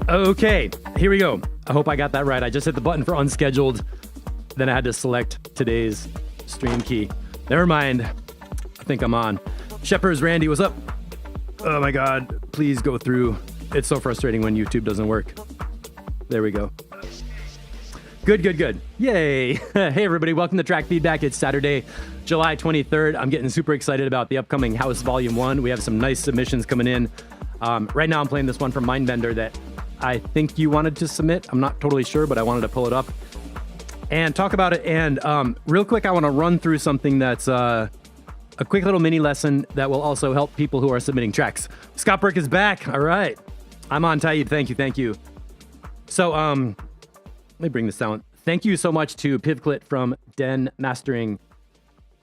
Okay, here we go. I hope I got that right. I just hit the button for unscheduled. Then I had to select today's stream key. Never mind. I think I'm on. Shepherd's Randy, what's up? Oh my God, please go through. It's so frustrating when YouTube doesn't work. There we go. Good. Yay. Hey everybody, welcome to Track Feedback. It's Saturday, July 23rd. I'm getting super excited about the upcoming House Volume 1. We have some nice submissions coming in. Right now I'm playing this one from Mindbender that I think you wanted to submit. I'm not totally sure, but I wanted to pull it up and talk about it. And real quick, I want to run through something that's a quick little mini lesson that will also help people who are submitting tracks. Scott Burke is back. All right. I'm on, Taib. Thank you. So let me bring this down. Thank you so much to Pivclit from Den Mastering.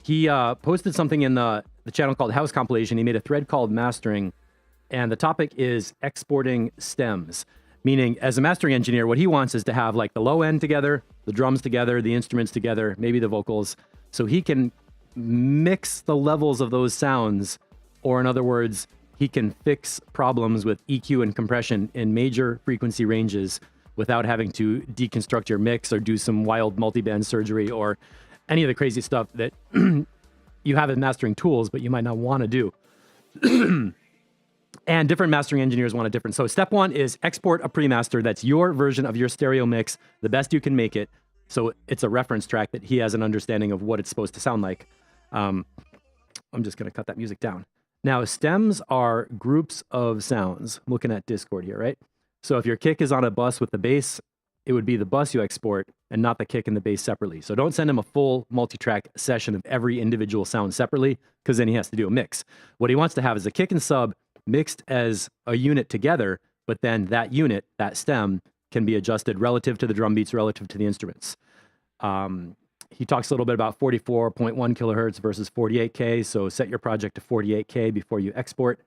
He posted something in the channel called House Compilation. He made a thread called Mastering, and the topic is exporting stems. Meaning, as a mastering engineer, what he wants is to have like the low end together, the drums together, the instruments together, maybe the vocals, so he can mix the levels of those sounds, or in other words, he can fix problems with EQ and compression in major frequency ranges without having to deconstruct your mix or do some wild multiband surgery or any of the crazy stuff that you have in mastering tools, but you might not want to do. And different mastering engineers want it different. So step one is export a pre-master that's your version of your stereo mix, the best you can make it. So it's a reference track that he has an understanding of what it's supposed to sound like. I'm just going to cut that music down. Now, stems are groups of sounds. I'm looking at Discord here, right? So if your kick is on a bus with the bass, it would be the bus you export and not the kick and the bass separately. So don't send him a full multi-track session of every individual sound separately, because then he has to do a mix. What he wants to have is a kick and sub mixed as a unit together, but then that unit, that stem, can be adjusted relative to the drum beats, relative to the instruments. He talks a little bit about 44.1 kilohertz versus 48K, so set your project to 48K before you export,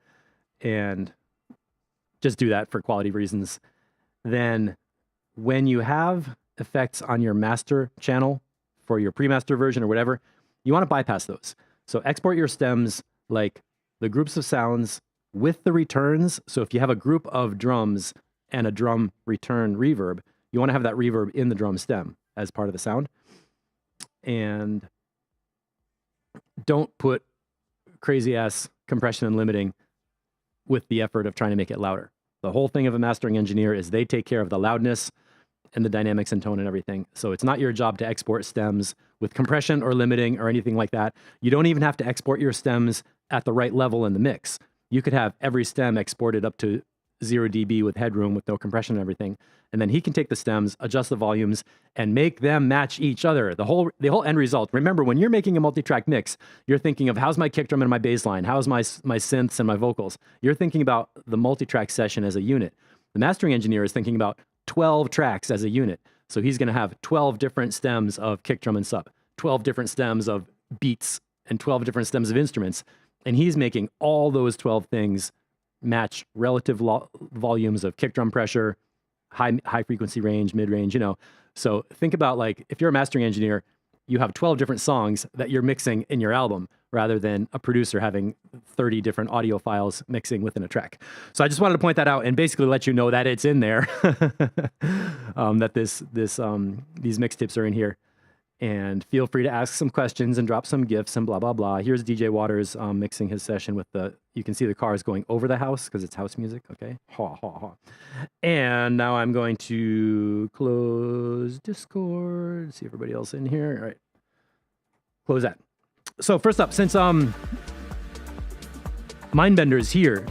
and just do that for quality reasons. Then when you have effects on your master channel for your pre-master version or whatever, you want to bypass those. So export your stems like the groups of sounds with the returns. So if you have a group of drums and a drum return reverb, you want to have that reverb in the drum stem as part of the sound. And don't put crazy ass compression and limiting with the effort of trying to make it louder. The whole thing of a mastering engineer is they take care of the loudness and the dynamics and tone and everything. So it's not your job to export stems with compression or limiting or anything like that. You don't even have to export your stems at the right level in the mix. You could have every stem exported up to 0 dB with headroom with no compression and everything. And then he can take the stems, adjust the volumes, and make them match each other. The whole end result. Remember, when you're making a multi-track mix, you're thinking of how's my kick drum and my bass line? How's my synths and my vocals? You're thinking about the multi-track session as a unit. The mastering engineer is thinking about 12 tracks as a unit. So he's going to have 12 different stems of kick drum and sub, 12 different stems of beats, and 12 different stems of instruments. And he's making all those 12 things match relative volumes of kick drum pressure, high frequency range, mid range, you know. So think about, like, if you're a mastering engineer, you have 12 different songs that you're mixing in your album rather than a producer having 30 different audio files mixing within a track. So I just wanted to point that out and basically let you know that it's in there, that these mix tips are in here. And feel free to ask some questions and drop some gifts and blah, blah, blah. Here's DJ Waters mixing his session with you can see the cars going over the house because it's house music, okay? Ha, ha, ha. And now I'm going to close Discord, see everybody else in here. All right, close that. So first up, since Mindbender is here,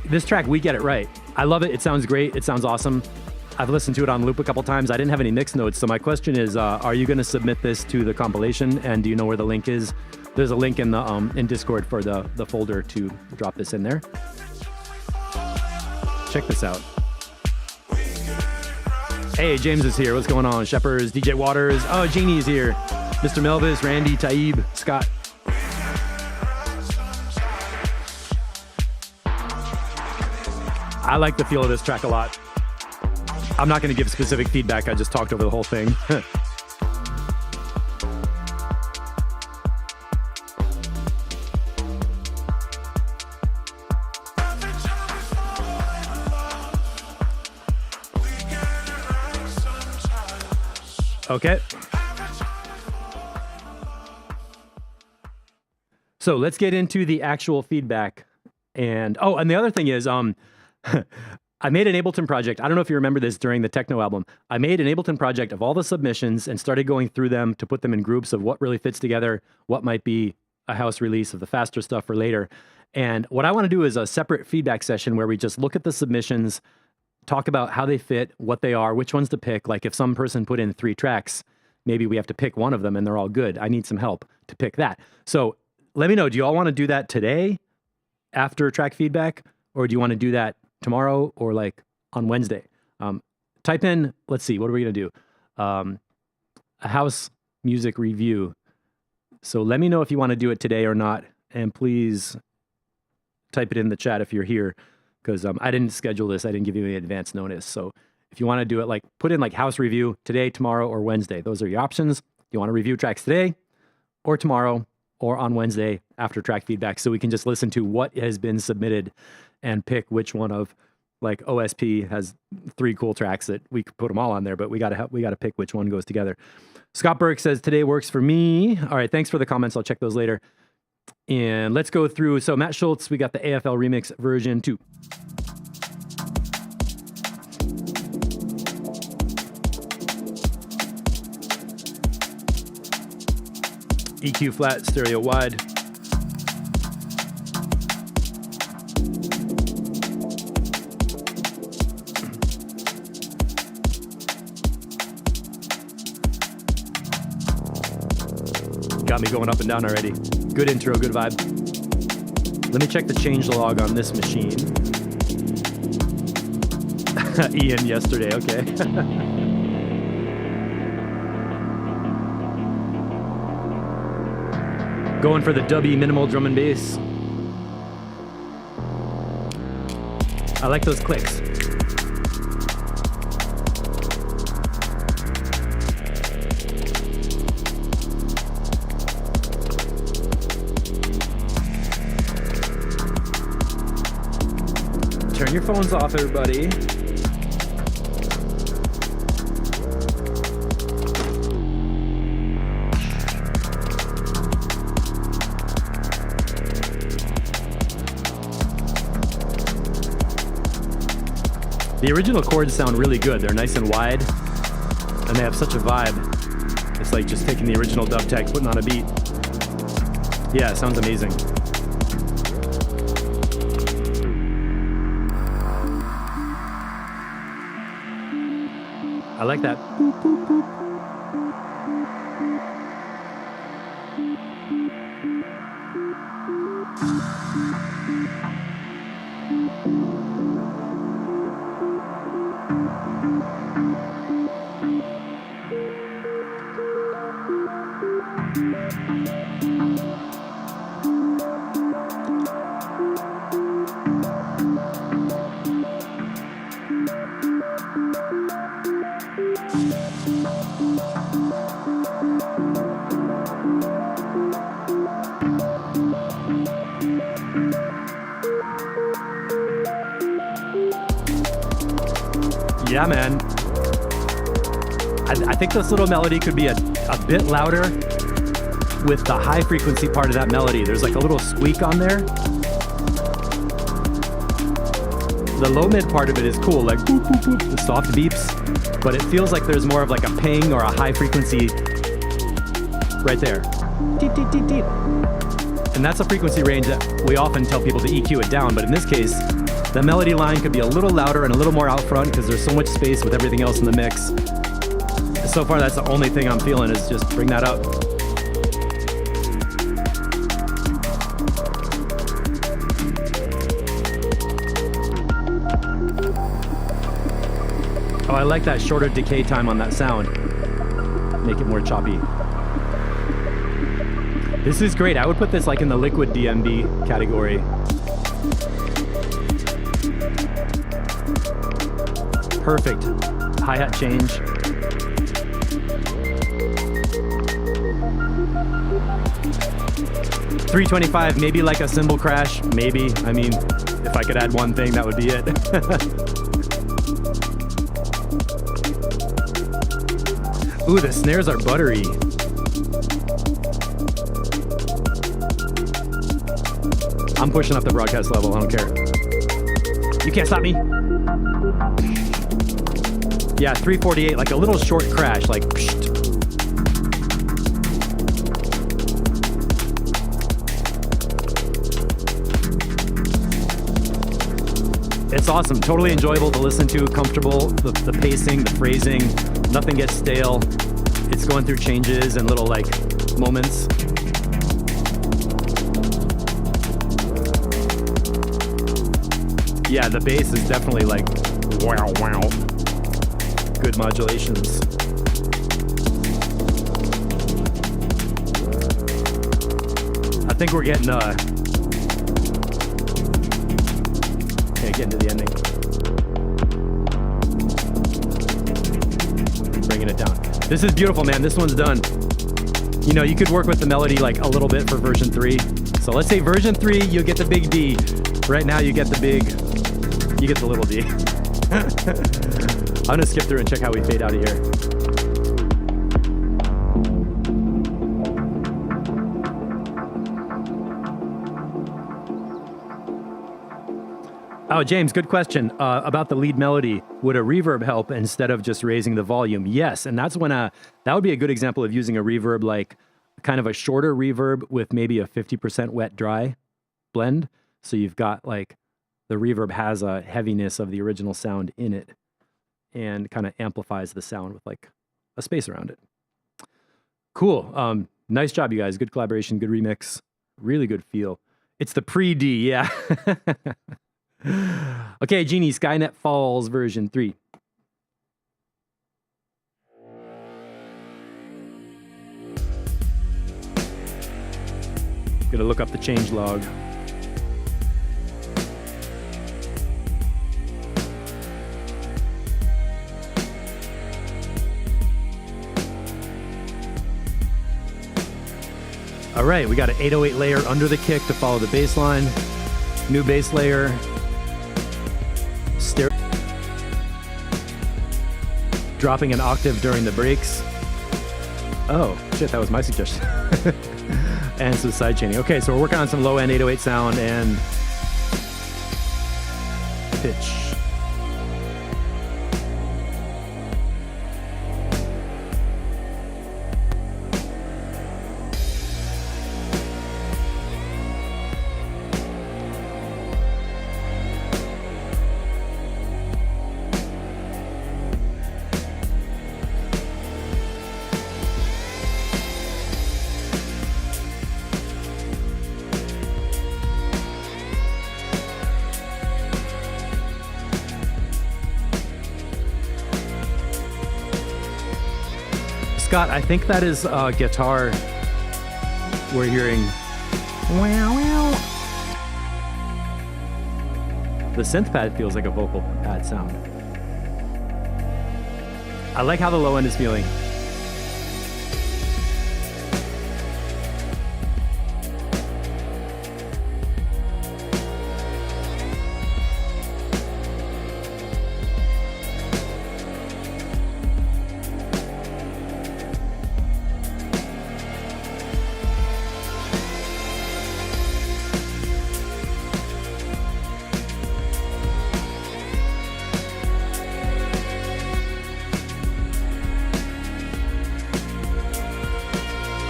this track, We Get It Right. I love it. It sounds great. It sounds awesome. I've listened to it on loop a couple times. I didn't have any mix notes, so my question is, are you going to submit this to the compilation, and do you know where the link is? There's a link in the in Discord for the folder to drop this in there. Check this out. Hey, James is here. What's going on? Shepherds, DJ Waters. Oh, Jeannie's here. Mr. Melvis, Randy, Taib, Scott. I like the feel of this track a lot. I'm not going to give specific feedback. I just talked over the whole thing. Okay. So let's get into the actual feedback. And the other thing is, I made an Ableton project. I don't know if you remember this during the techno album. I made an Ableton project of all the submissions and started going through them to put them in groups of what really fits together, what might be a house release of the faster stuff for later. And what I want to do is a separate feedback session where we just look at the submissions, talk about how they fit, what they are, which ones to pick. Like if some person put in 3 tracks, maybe we have to pick one of them and they're all good. I need some help to pick that. So let me know, do you all want to do that today after track feedback, or do you want to do that tomorrow or like on Wednesday? Type in, let's see, what are we going to do? A house music review. So let me know if you want to do it today or not. And please type it in the chat if you're here, because I didn't schedule this. I didn't give you any advance notice. So if you want to do it, like put in like house review today, tomorrow, or Wednesday. Those are your options. You want to review tracks today or tomorrow or on Wednesday after track feedback, so we can just listen to what has been submitted and pick which one of, like OSP has 3 cool tracks that we could put them all on there, but we got to pick which one goes together. Scott Burke says today works for me. All right, thanks for the comments. I'll check those later. And let's go through. So Matt Schultz, we got the AFL Remix version 2. EQ flat, stereo wide. Got me going up and down already. Good intro, good vibe. Let me check the change log on this machine. Ian yesterday, okay. Going for the dubby minimal drum and bass. I like those clicks. Turn your phones off, everybody. The original chords sound really good. They're nice and wide, and they have such a vibe. It's like just taking the original dub tech, putting on a beat. Yeah, it sounds amazing. I like that. Boop, boop, boop. Yeah, man. I think this little melody could be a bit louder with the high frequency part of that melody. There's like a little squeak on there. The low mid part of it is cool, like boop, boop, boop, the soft beeps, but it feels like there's more of like a ping or a high frequency right there. Deep, deep, deep, deep. And that's a frequency range that we often tell people to EQ it down, but in this case, the melody line could be a little louder and a little more out front because there's so much space with everything else in the mix. So far, that's the only thing I'm feeling is just bring that up. Oh, I like that shorter decay time on that sound. Make it more choppy. This is great. I would put this like in the liquid DMB category. Perfect. Hi-hat change. $325, maybe like a cymbal crash, maybe. I mean, if I could add one thing, that would be it. Ooh, the snares are buttery. I'm pushing up the broadcast level, I don't care. You can't stop me. Yeah, 348, like a little short crash, like psht. It's awesome, totally enjoyable to listen to, comfortable, the pacing, the phrasing, nothing gets stale. It's going through changes and little like moments. Yeah, the bass is definitely like wow, wow. Good modulations. I think we're getting getting to the ending. Bringing it down. This is beautiful, man. This one's done. You know, you could work with the melody like a little bit for version 3. So let's say version 3, you get the big D. Right now you get the little D. I'm gonna skip through and check how we fade out of here. Oh, James, good question about the lead melody. Would a reverb help instead of just raising the volume? Yes, and that's when that would be a good example of using a reverb, like kind of a shorter reverb with maybe a 50% wet dry blend. So you've got like the reverb has a heaviness of the original sound in it and kind of amplifies the sound with like a space around it. Cool. Nice job, you guys. Good collaboration, good remix, really good feel. It's the pre-D, yeah. Okay, Genie, Skynet Falls version 3. Gonna look up the change log. All right, we got an 808 layer under the kick to follow the bass line. New bass layer. Dropping an octave during the breaks. Oh, shit, that was my suggestion. And some side chaining. Okay, so we're working on some low-end 808 sound and pitch. Scott, I think that is guitar we're hearing. Wow, wow. The synth pad feels like a vocal pad sound. I like how the low end is feeling.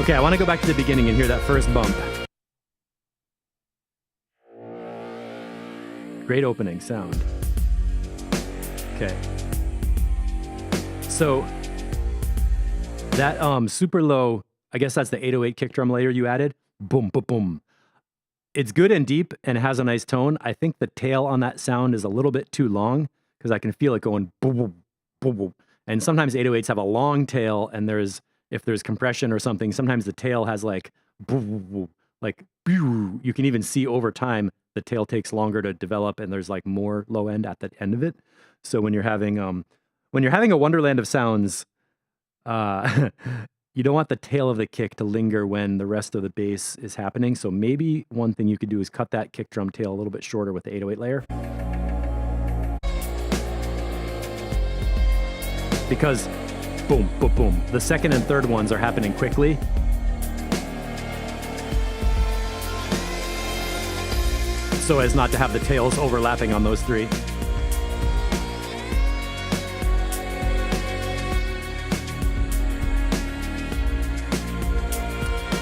Okay, I want to go back to the beginning and hear that first bump. Great opening sound. Okay. So that super low, I guess that's the 808 kick drum layer you added. Boom, boom, boom. It's good and deep and has a nice tone. I think the tail on that sound is a little bit too long because I can feel it going boom, boom, boom, boom. And sometimes 808s have a long tail, and if there's compression or something, sometimes the tail has like you can even see over time the tail takes longer to develop, and there's like more low end at the end of it. So when you're having a wonderland of sounds, you don't want the tail of the kick to linger when the rest of the bass is happening. So maybe one thing you could do is cut that kick drum tail a little bit shorter with the 808 layer. Because boom, boom, boom. The second and third ones are happening quickly. So as not to have the tails overlapping on those three.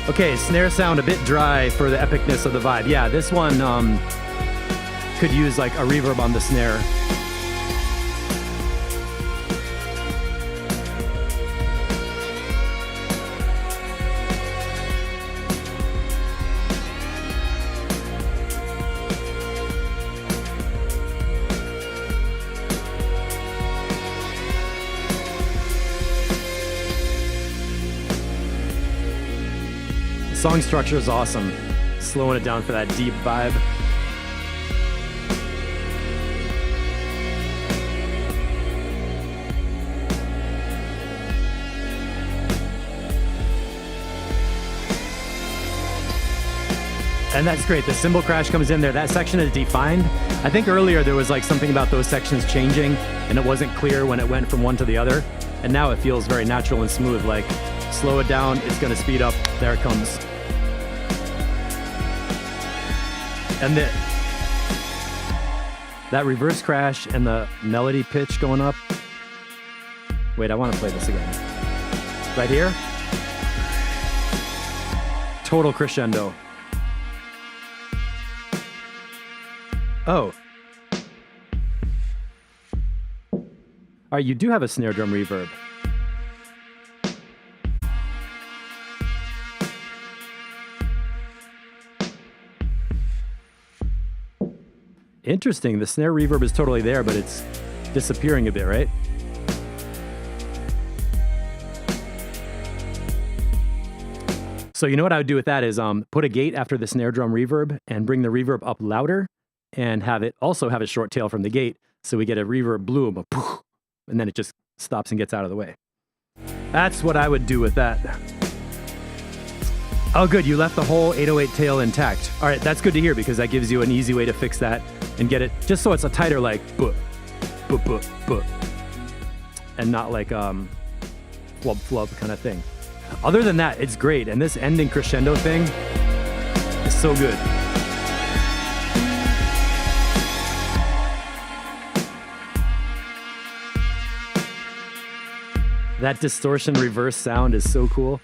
Okay, snare sound a bit dry for the epicness of the vibe. Yeah, this one could use like a reverb on the snare. Song structure is awesome. Slowing it down for that deep vibe. And that's great. The cymbal crash comes in there. That section is defined. I think earlier there was like something about those sections changing and it wasn't clear when it went from one to the other. And now it feels very natural and smooth. Like slow it down, it's gonna speed up. There it comes. And that reverse crash and the melody pitch going up. Wait, I want to play this again. Right here. Total crescendo. Oh. All right, you do have a snare drum reverb. Interesting, the snare reverb is totally there, but it's disappearing a bit, right? So you know what I would do with that is put a gate after the snare drum reverb and bring the reverb up louder and have it also have a short tail from the gate so we get a reverb bloom, a poof, and then it just stops and gets out of the way. That's what I would do with that. Oh, good. You left the whole 808 tail intact. All right, that's good to hear because that gives you an easy way to fix that and get it just so it's a tighter like buh, buh, buh, buh, and not like flub, flub kind of thing. Other than that, it's great. And this ending crescendo thing is so good. That distortion reverse sound is so cool.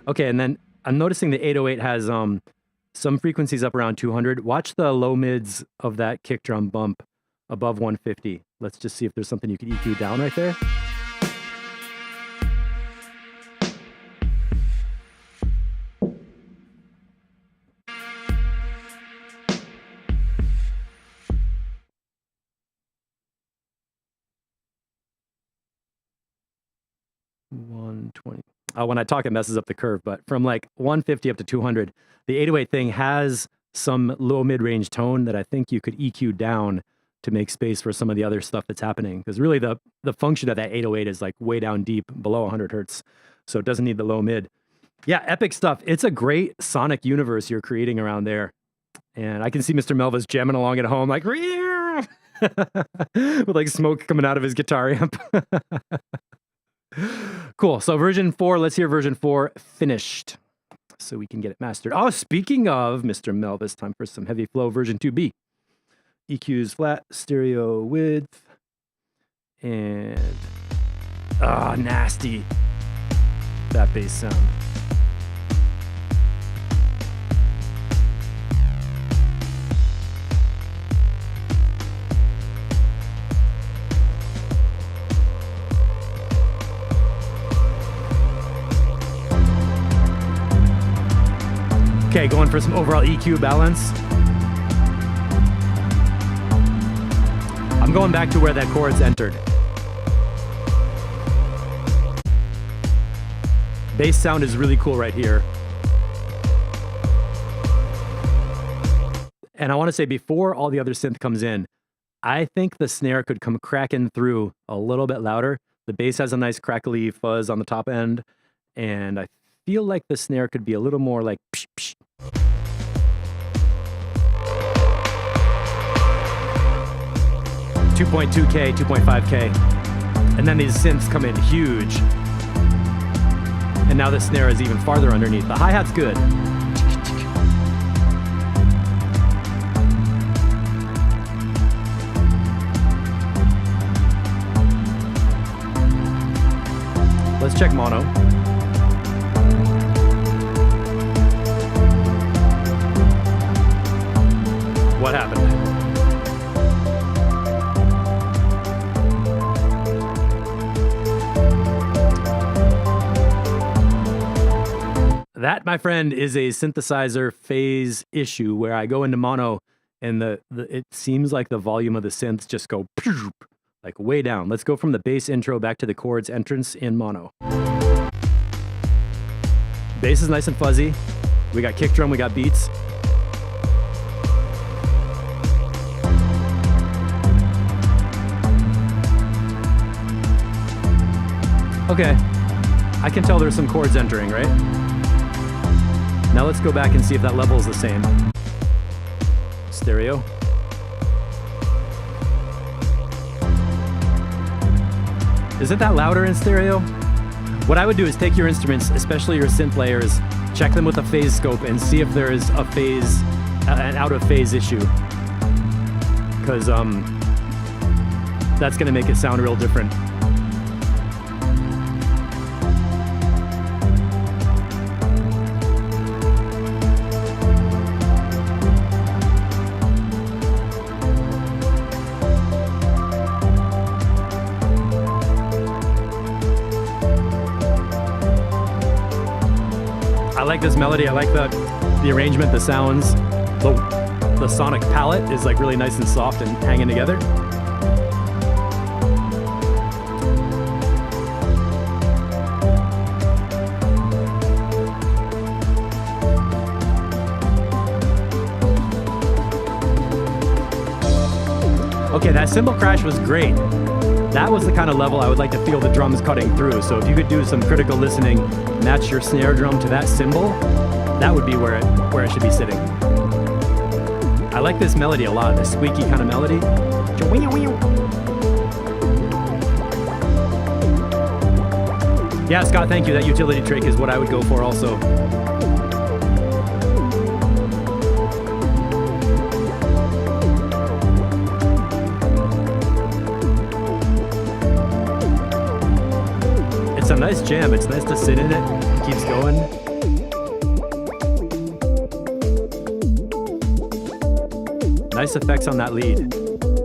Okay, and then I'm noticing the 808 has some frequencies up around 200. Watch the low mids of that kick drum bump above 150. Let's just see if there's something you could EQ down right there. When I talk, it messes up the curve, but from like 150 up to 200, the 808 thing has some low mid-range tone that I think you could EQ down to make space for some of the other stuff that's happening. Because really the function of that 808 is like way down deep below 100 hertz. So it doesn't need the low mid. Yeah, epic stuff. It's a great sonic universe you're creating around there. And I can see Mr. Melva's jamming along at home like, with like smoke coming out of his guitar amp. Cool. So version 4, let's hear version 4 finished so we can get it mastered. Oh, speaking of Mr. Melvis, time for some heavy flow version 2B. EQs flat, stereo width, and nasty. That bass sound. Okay, going for some overall EQ balance. I'm going back to where that chord's entered. Bass sound is really cool right here. And I want to say before all the other synth comes in, I think the snare could come cracking through a little bit louder. The bass has a nice crackly fuzz on the top end, and I feel like the snare could be a little more like psh, psh. $2.2K, 2.5K. And then these synths come in huge. And now the snare is even farther underneath. The hi-hat's good. Let's check mono. What happened? That, my friend, is a synthesizer phase issue where I go into mono and it seems like the volume of the synths just go like way down. Let's go from the bass intro back to the chords entrance in mono. Bass is nice and fuzzy. We got kick drum, we got beats. Okay, I can tell there's some chords entering, right? Now let's go back and see if that level is the same. Stereo. Isn't that louder in stereo? What I would do is take your instruments, especially your synth layers, check them with a phase scope and see if there is a phase, an out of phase issue. Because that's gonna make it sound real different. I like this melody. I like the arrangement, the sounds. The sonic palette is like really nice and soft and hanging together. Okay, that cymbal crash was great. That was the kind of level I would like to feel the drums cutting through. So if you could do some critical listening, match your snare drum to that cymbal, that would be where it should be sitting. I like this melody a lot, this squeaky kind of melody. Yeah, Scott, thank you. That utility trick is what I would go for also. It's a nice jam. It's nice to sit in it. It keeps going. Nice effects on that lead.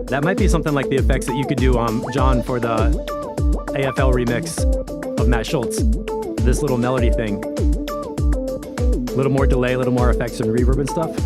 That might be something like the effects that you could do, John, for the AFL remix of Matt Schultz. This little melody thing. A little more delay, a little more effects and reverb and stuff.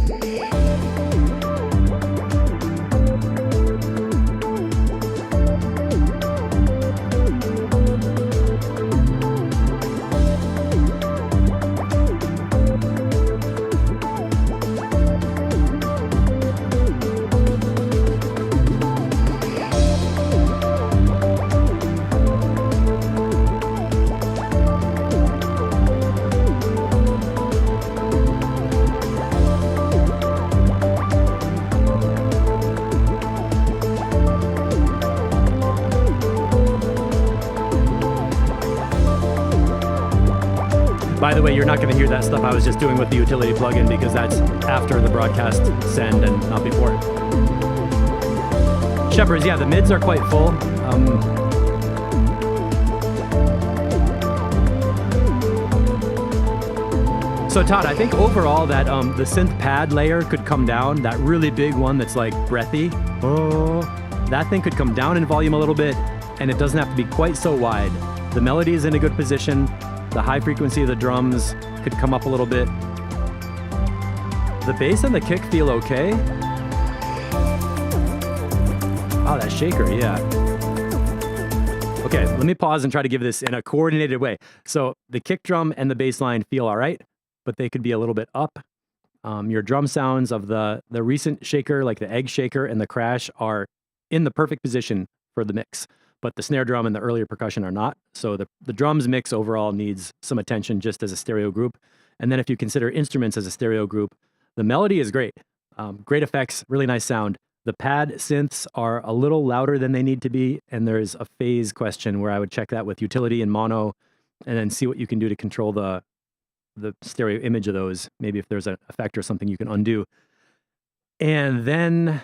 By the way, you're not going to hear that stuff I was just doing with the utility plugin because that's after the broadcast send and not before. Shepherds, yeah, the mids are quite full. So Todd, I think overall that the synth pad layer could come down, that really big one that's like breathy. Oh, that thing could come down in volume a little bit, and it doesn't have to be quite so wide. The melody is in a good position. The high frequency of the drums could come up a little bit. The bass and the kick feel okay. Oh, that shaker, yeah. Okay, let me pause and try to give this in a coordinated way. So the kick drum and the bass line feel all right, but they could be a little bit up. Your drum sounds of the recent shaker, like the egg shaker and the crash, are in the perfect position for the mix. but the snare drum and the earlier percussion are not. So the drums mix overall needs some attention just as a stereo group. And then if you consider instruments as a stereo group, the melody is great. Great effects, really nice sound. The pad synths are a little louder than they need to be, and there's a phase question where I would check that with utility and mono, and then see what you can do to control the stereo image of those. Maybe if there's an effect or something you can undo. And then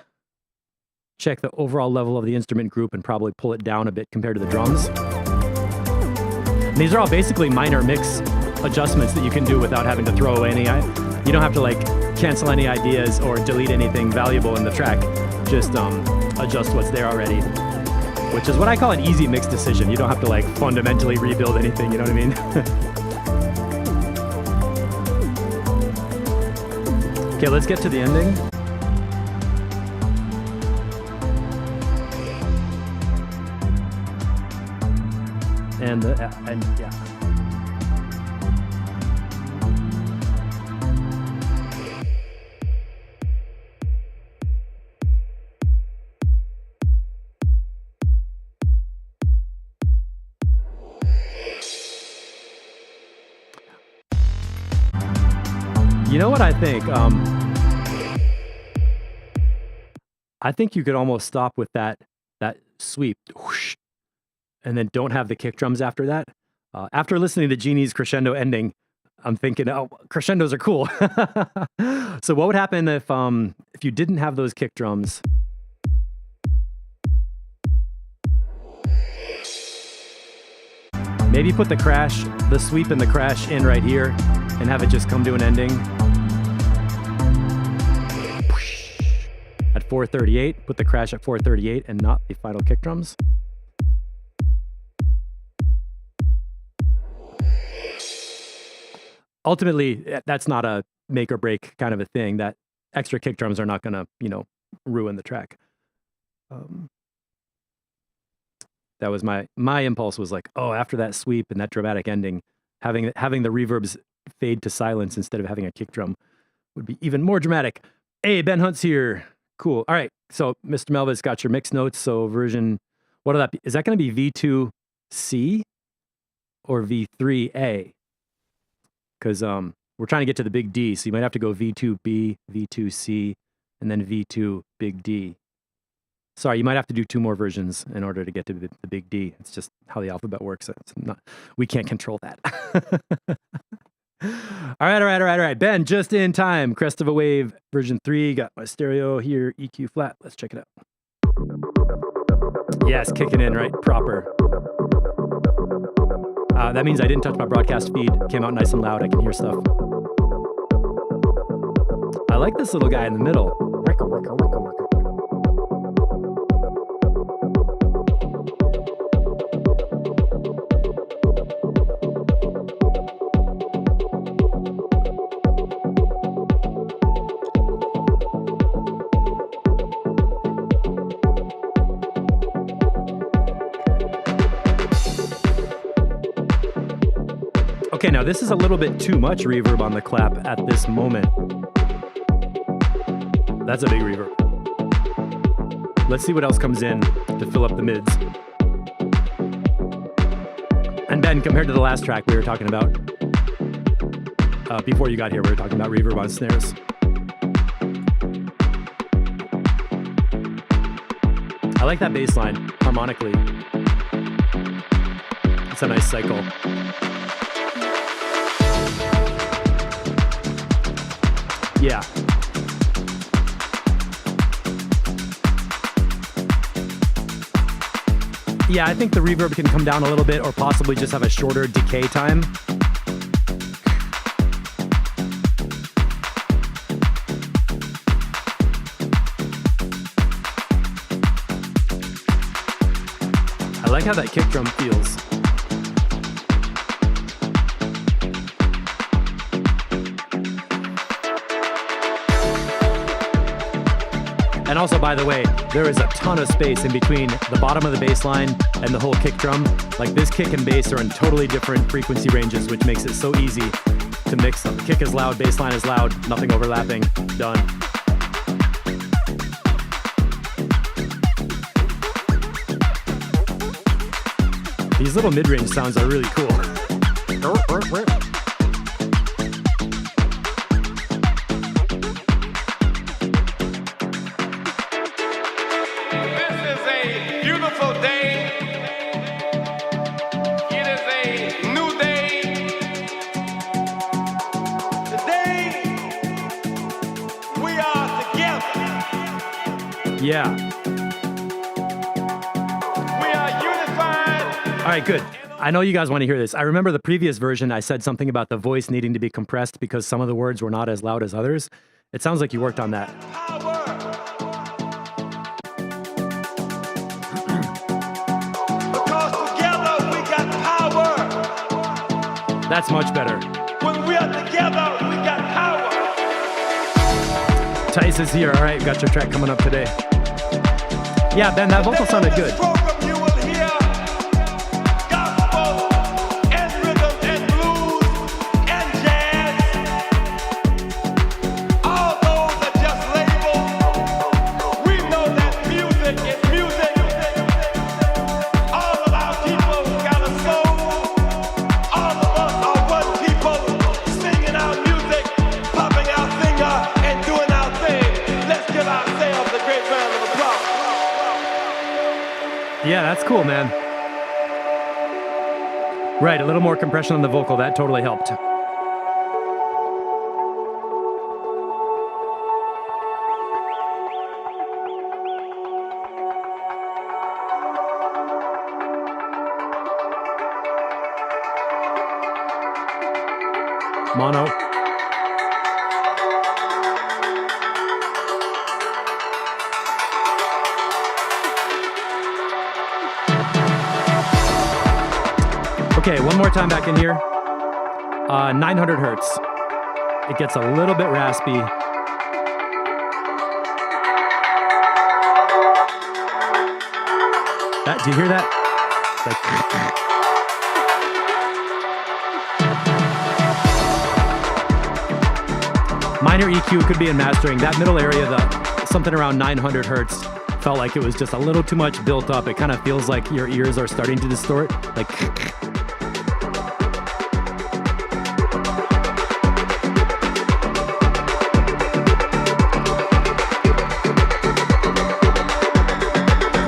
check the overall level of the instrument group and probably pull it down a bit compared to the drums. And these are all basically minor mix adjustments that you can do without having to throw away any. You don't have to like cancel any ideas or delete anything valuable in the track. Just adjust what's there already, which is what I call an easy mix decision. You don't have to like fundamentally rebuild anything, you know what I mean? Okay, let's get to the ending. And yeah. You know what I think? I think you could almost stop with that sweep, whoosh, and then don't have the kick drums after that. After listening to Genie's crescendo ending, I'm thinking, oh, crescendos are cool. So what would happen if you didn't have those kick drums? Maybe put the sweep and the crash in right here and have it just come to an ending. At 438, put the crash at 438 and not the final kick drums. Ultimately, that's not a make or break kind of a thing. That extra kick drums are not going to, ruin the track. That was my impulse was like, oh, after that sweep and that dramatic ending, having the reverbs fade to silence instead of having a kick drum would be even more dramatic. Hey, Ben Hunt's here. Cool. All right. So Mr. Melva's got your mix notes. So version, what will that be? Is that going to be V2C or V3A? Because we're trying to get to the big D. So you might have to go V2B, V2C, and then V2 big D. Sorry, you might have to do 2 more versions in order to get to the big D. It's just how the alphabet works. We can't control that. All right. Ben, just in time. Crest of a Wave, version 3. Got my stereo here, EQ flat. Let's check it out. Yes, kicking in right, proper. That means I didn't touch my broadcast feed. Came out nice and loud. I can hear stuff. I like this little guy in the middle. Worker. Okay, now this is a little bit too much reverb on the clap at this moment. That's a big reverb. Let's see what else comes in to fill up the mids. And Ben, compared to the last track we were talking about, before you got here, we were talking about reverb on snares. I like that bass line harmonically. It's a nice cycle. Yeah. Yeah, I think the reverb can come down a little bit or possibly just have a shorter decay time. I like how that kick drum feels. And also, by the way, there is a ton of space in between the bottom of the bass line and the whole kick drum. Like this kick and bass are in totally different frequency ranges, which makes it so easy to mix them. Kick is loud, bass line is loud, nothing overlapping, done. These little mid-range sounds are really cool. This is a beautiful day. It is a new day. Today we are together. Yeah. We are unified. All right, good. I know you guys want to hear this. I remember the previous version, I said something about the voice needing to be compressed because some of the words were not as loud as others. It sounds like you worked on that. Power. Because together we got power. That's much better. When we are together, we got power. Tice is here. All right, got your track coming up today. Yeah, Ben, that vocal sounded good. You will hear gospel and rhythm and blues and jazz. All those are just labels. We know that music is music. All of our people got a soul. All of us are one people, singing our music, popping our finger, and doing our thing. Let's give ourselves a great round of applause. Yeah, that's cool, man. Right, a little more compression on the vocal. That totally helped. Mono. Okay, one more time back in here. 900 hertz. It gets a little bit raspy. Do you hear that? Like, minor EQ could be in mastering. That middle area, something around 900 hertz, felt like it was just a little too much built up. It kind of feels like your ears are starting to distort. Like.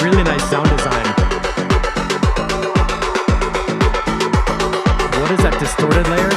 Really nice sound design. What is that distorted layer?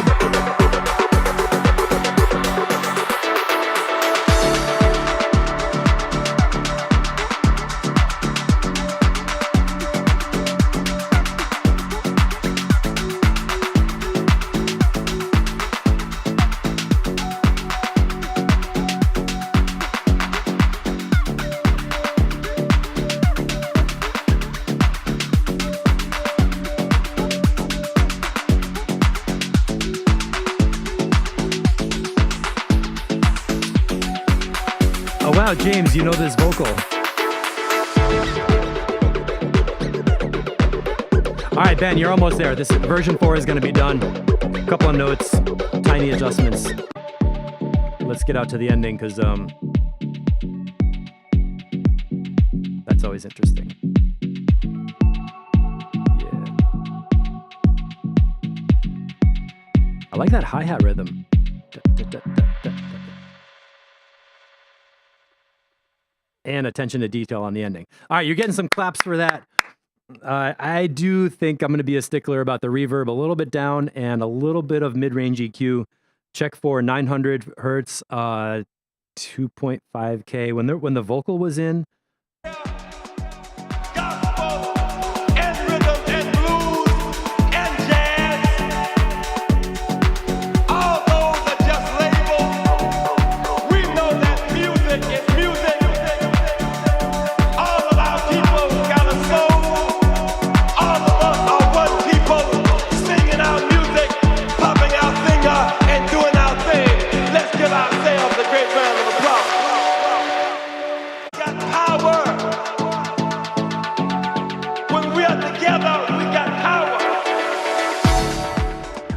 Wow, James, you know this vocal. All right, Ben, you're almost there. This version 4 is going to be done. A couple of notes, tiny adjustments. Let's get out to the ending because that's always interesting. Yeah. I like that hi-hat rhythm. And attention to detail on the ending. All right, you're getting some claps for that. I do think I'm going to be a stickler about the reverb a little bit down and a little bit of mid-range EQ. Check for 900 hertz, 2.5K. When the vocal was in,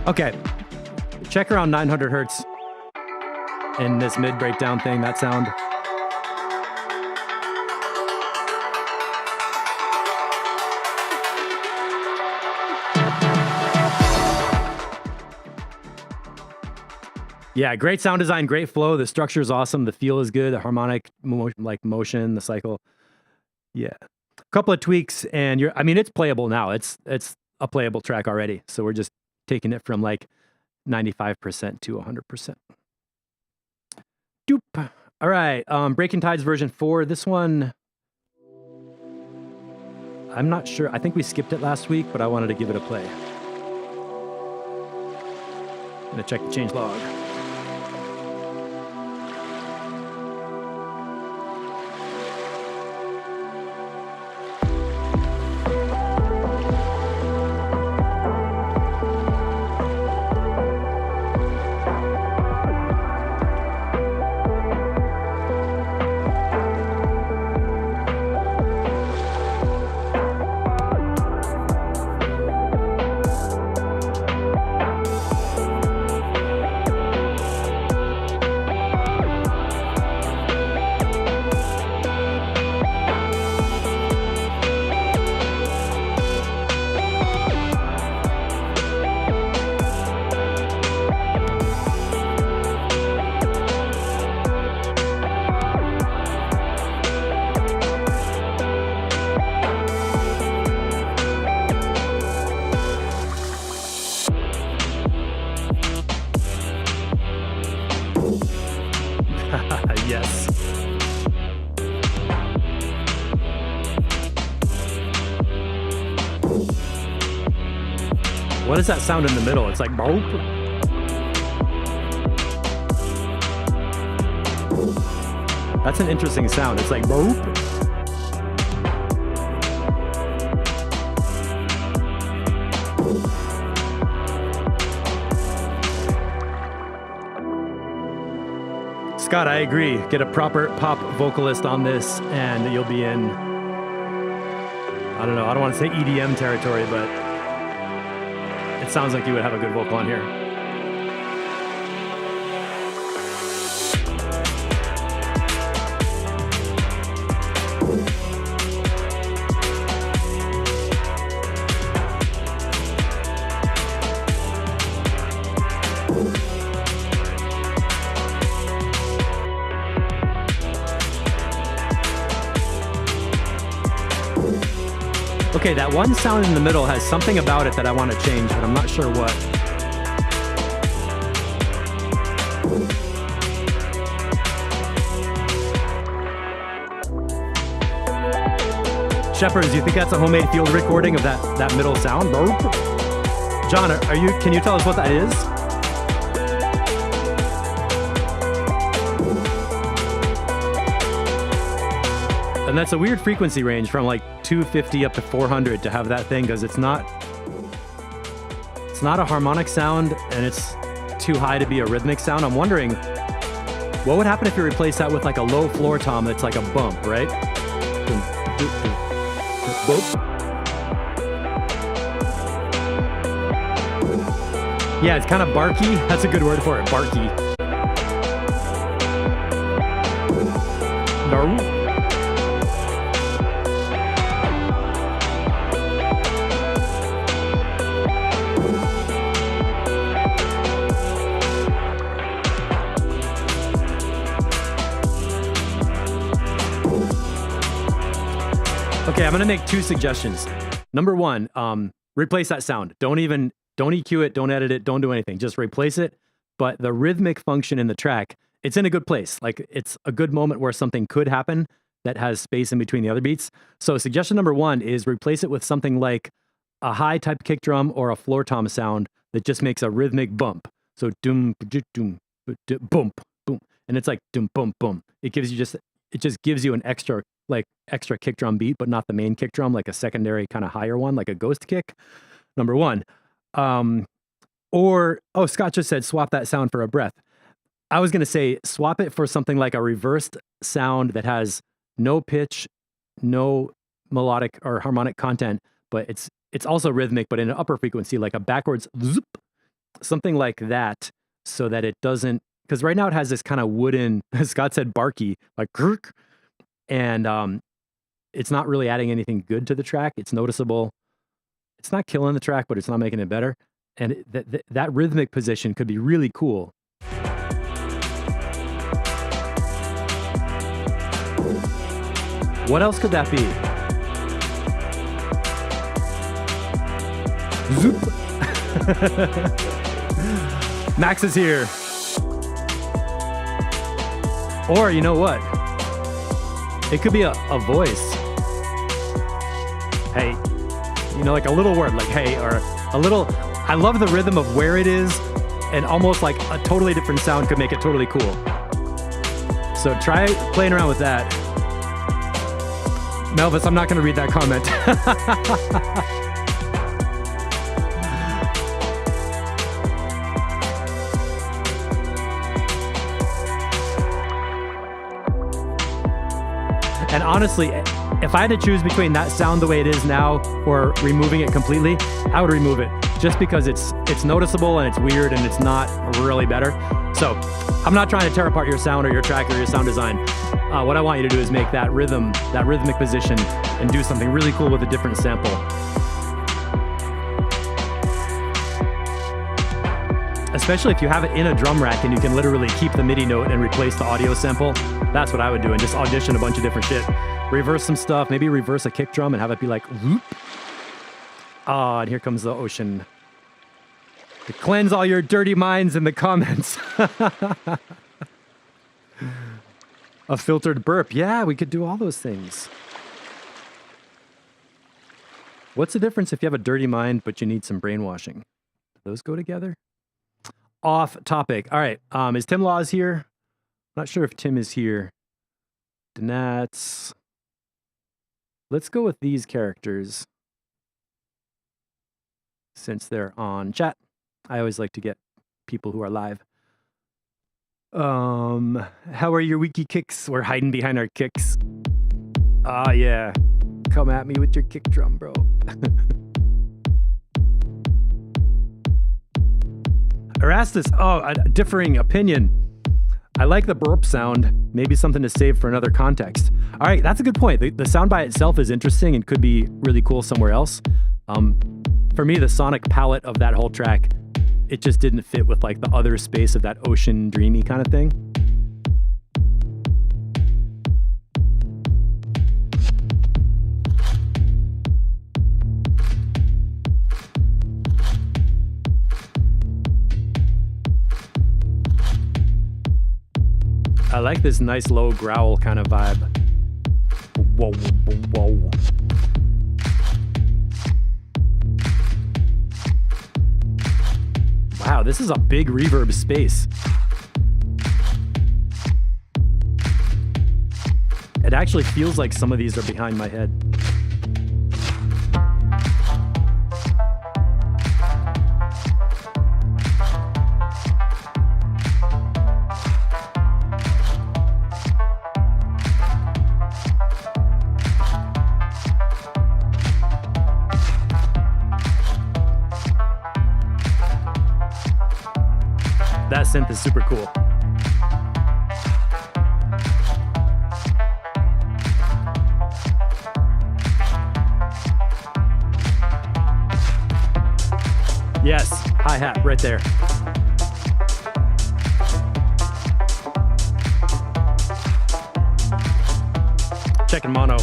okay, check around 900 hertz in this mid breakdown thing, that sound. Yeah, great sound design, great flow. The structure is awesome. The feel is good. The harmonic motion, the cycle. Yeah, a couple of tweaks, and I mean, it's playable now. It's a playable track already. So we're just taking it from like 95% to 100%. Doop. All right, Breaking Tides version 4. This one, I'm not sure. I think we skipped it last week, but I wanted to give it a play. I'm gonna check the change log. Yes. What is that sound in the middle? It's like boop. That's an interesting sound. It's like boop. Scott, I agree. Get a proper pop vocalist on this and you'll be in, I don't know, I don't want to say EDM territory, but it sounds like you would have a good vocal on here. Okay, that one sound in the middle has something about it that I want to change, but I'm not sure what. Shepherds, you think that's a homemade field recording of that middle sound? John, can you tell us what that is? And that's a weird frequency range from like 250 up to 400 to have that thing, because it's not a harmonic sound and it's too high to be a rhythmic sound. I'm wondering what would happen if you replace that with like a low floor tom that's like a bump, right? Yeah, it's kind of barky. That's a good word for it, barky. No. Okay, I'm gonna make two suggestions. Number one, replace that sound. Don't EQ it, don't edit it, don't do anything. Just replace it. But the rhythmic function in the track, it's in a good place. Like, it's a good moment where something could happen that has space in between the other beats. So suggestion number one is replace it with something like a high type kick drum or a floor tom sound that just makes a rhythmic bump. So doom, doom, boom, boom. And it's like doom, boom, boom. It just gives you an extra kick drum beat, but not the main kick drum, like a secondary kind of higher one, like a ghost kick. Number one. Scott just said swap that sound for a breath. I was going to say swap it for something like a reversed sound that has no pitch, no melodic or harmonic content, but it's also rhythmic, but in an upper frequency, like a backwards zoop, something like that, so that it doesn't, because right now it has this kind of wooden, as Scott said, barky, like grrk, and it's not really adding anything good to the track. It's noticeable. It's not killing the track, but it's not making it better. And that rhythmic position could be really cool. What else could that be? Zoop. Max is here. Or you know what? It could be a voice. Hey, you know, like a little word, like hey, or a little. I love the rhythm of where it is, and almost like a totally different sound could make it totally cool. So try playing around with that. Melvis, I'm not going to read that comment. And honestly, if I had to choose between that sound the way it is now or removing it completely, I would remove it just because it's noticeable and it's weird and it's not really better. So I'm not trying to tear apart your sound or your track or your sound design. What I want you to do is make that rhythm, that rhythmic position, and do something really cool with a different sample. Especially if you have it in a drum rack and you can literally keep the MIDI note and replace the audio sample. That's what I would do, and just audition a bunch of different shit. Reverse some stuff, maybe reverse a kick drum and have it be like whoop. Ah, and here comes the ocean. To cleanse all your dirty minds in the comments. A filtered burp. Yeah, we could do all those things. What's the difference if you have a dirty mind but you need some brainwashing? Do those go together? Off topic. All right. Is Tim Laws here? Not sure if Tim is here. Donats. Let's go with these characters since they're on chat. I always like to get people who are live. How are your wiki kicks? We're hiding behind our kicks. Ah, yeah. Come at me with your kick drum, bro. Erastus, a differing opinion. I like the burp sound. Maybe something to save for another context. All right, that's a good point. The sound by itself is interesting and could be really cool somewhere else. For me, the sonic palette of that whole track, it just didn't fit with like the other space of that ocean dreamy kind of thing. I like this nice low growl kind of vibe. Whoa, whoa, whoa. Wow, this is a big reverb space. It actually feels like some of these are behind my head. That synth is super cool. Yes, hi-hat right there. Checking mono.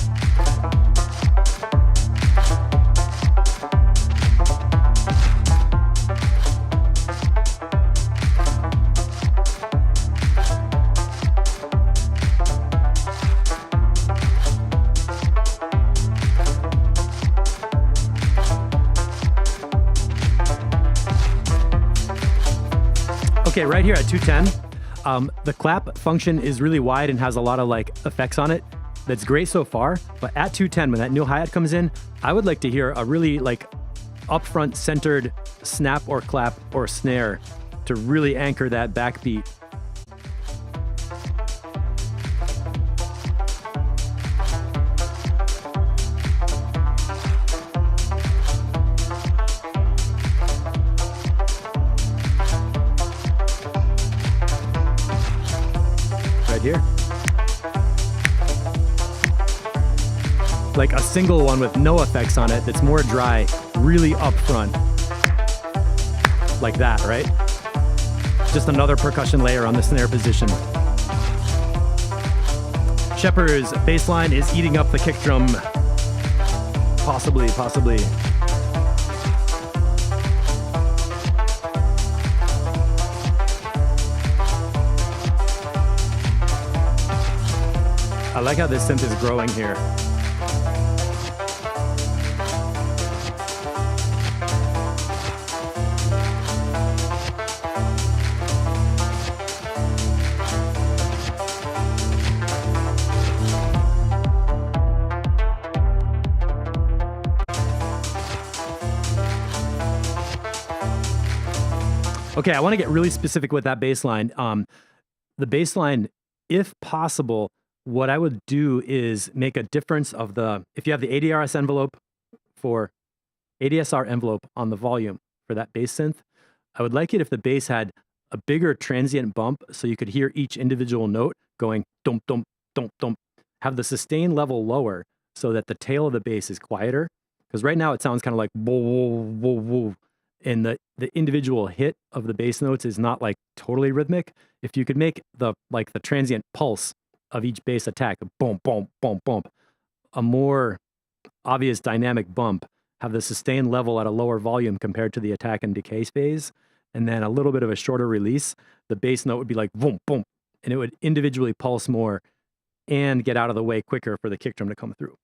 Okay, right here at 210, the clap function is really wide and has a lot of like effects on it. That's great so far, but at 210, when that new hi-hat comes in, I would like to hear a really like upfront centered snap or clap or snare to really anchor that backbeat. Here. Like a single one with no effects on it that's more dry, really upfront. Like that, right? Just another percussion layer on the snare position. Shepard's bass line is eating up the kick drum. Possibly. I like how this synth is growing here. Okay, I want to get really specific with that bass line. The bass line, if possible, what I would do is make a difference of if you have the ADSR envelope on the volume for that bass synth, I would like it if the bass had a bigger transient bump so you could hear each individual note going dum dum dum dum. Have the sustain level lower so that the tail of the bass is quieter. Because right now it sounds kind of like whoa, whoa, whoa, whoa. And the individual hit of the bass notes is not like totally rhythmic. If you could make the transient pulse of each bass attack, boom, boom, boom, boom, a more obvious dynamic bump, have the sustain level at a lower volume compared to the attack and decay phase, and then a little bit of a shorter release, the bass note would be like boom, boom, and it would individually pulse more and get out of the way quicker for the kick drum to come through.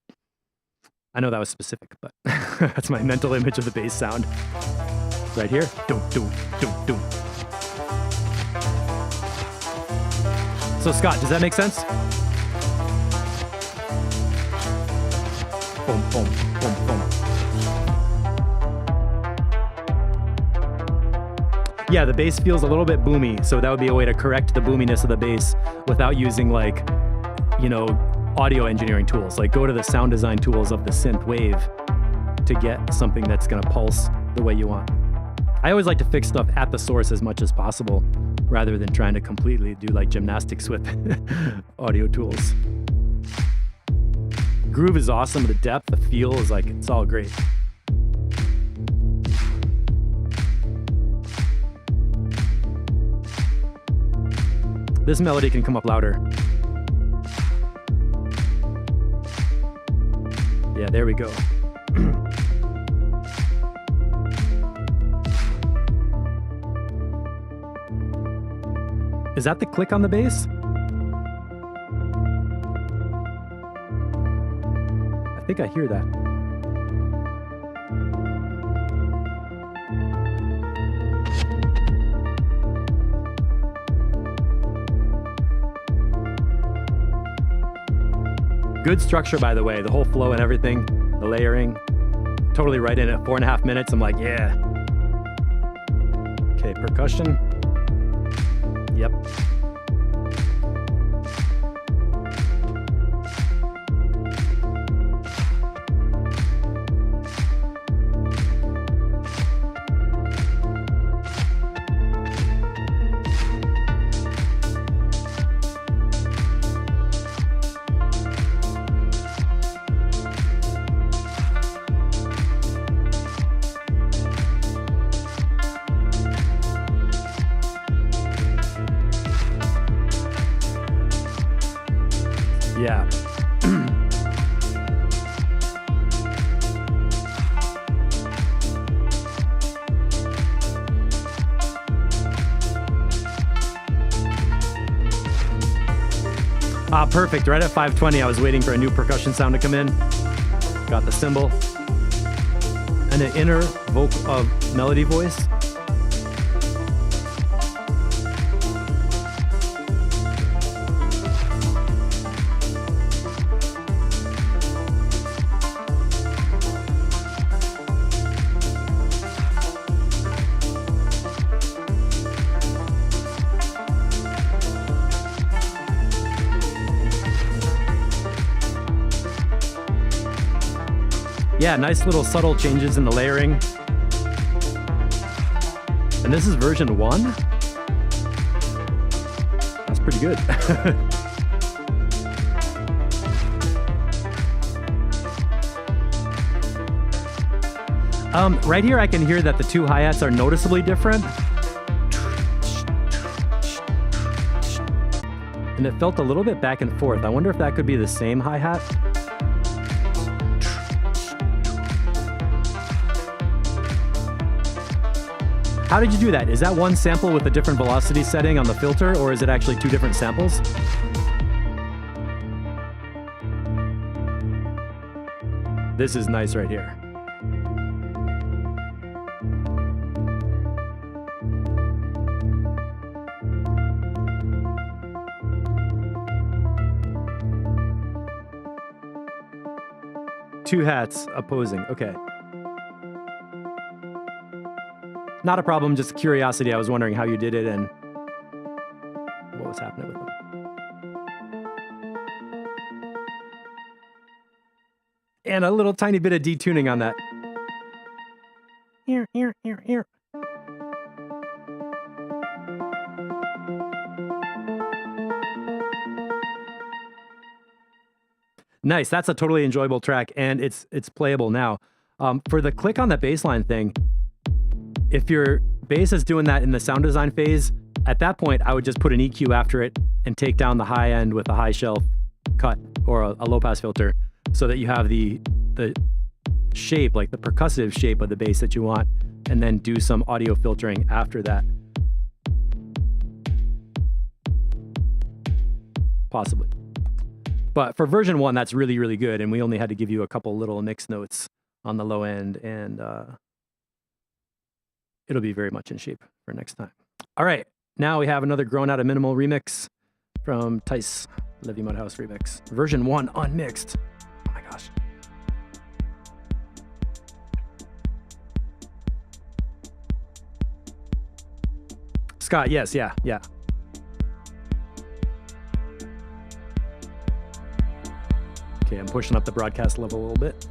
I know that was specific, but that's my mental image of the bass sound. Right here. Doom, doom, doom, doom. So Scott, does that make sense? Boom, boom, boom, boom. Yeah, the bass feels a little bit boomy, so that would be a way to correct the boominess of the bass without using audio engineering tools. Like go to the sound design tools of the synth wave to get something that's gonna pulse the way you want. I always like to fix stuff at the source as much as possible rather than trying to completely do like gymnastics with audio tools. Groove is awesome. The depth, the feel is like, it's all great. This melody can come up louder. Yeah, there we go. Is that the click on the bass? I think I hear that. Good structure, by the way. The whole flow and everything, the layering. Totally right in at 4.5 minutes. I'm like, yeah. Okay, percussion. Yep. Yeah. Perfect. Right at 5:20, I was waiting for a new percussion sound to come in. Got the cymbal and an inner melody voice. Yeah, nice little subtle changes in the layering. And this is version 1. That's pretty good. Right here I can hear that the two hi-hats are noticeably different. And And it felt a little bit back and forth. I wonder if that could be the same hi-hat. How did you do that? Is that one sample with a different velocity setting on the filter, or is it actually two different samples? This is nice right here. Two hats opposing, okay. Not a problem, just curiosity. I was wondering how you did it and what was happening with them. And a little tiny bit of detuning on that. Here. Nice, that's a totally enjoyable track, and it's playable now. For the click on the bass line thing, if your bass is doing that in the sound design phase, at that point, I would just put an EQ after it and take down the high end with a high shelf cut or a low pass filter so that you have the shape, like the percussive shape of the bass that you want, and then do some audio filtering after that. Possibly. But for version 1, that's really, really good. And we only had to give you a couple little mix notes on the low end, and it'll be very much in shape for next time. All right, now we have another Grown Out of Minimal remix from Tice, Levy Mudhouse remix. Version 1 unmixed. Oh my gosh. Scott, yes, yeah. Okay, I'm pushing up the broadcast level a little bit.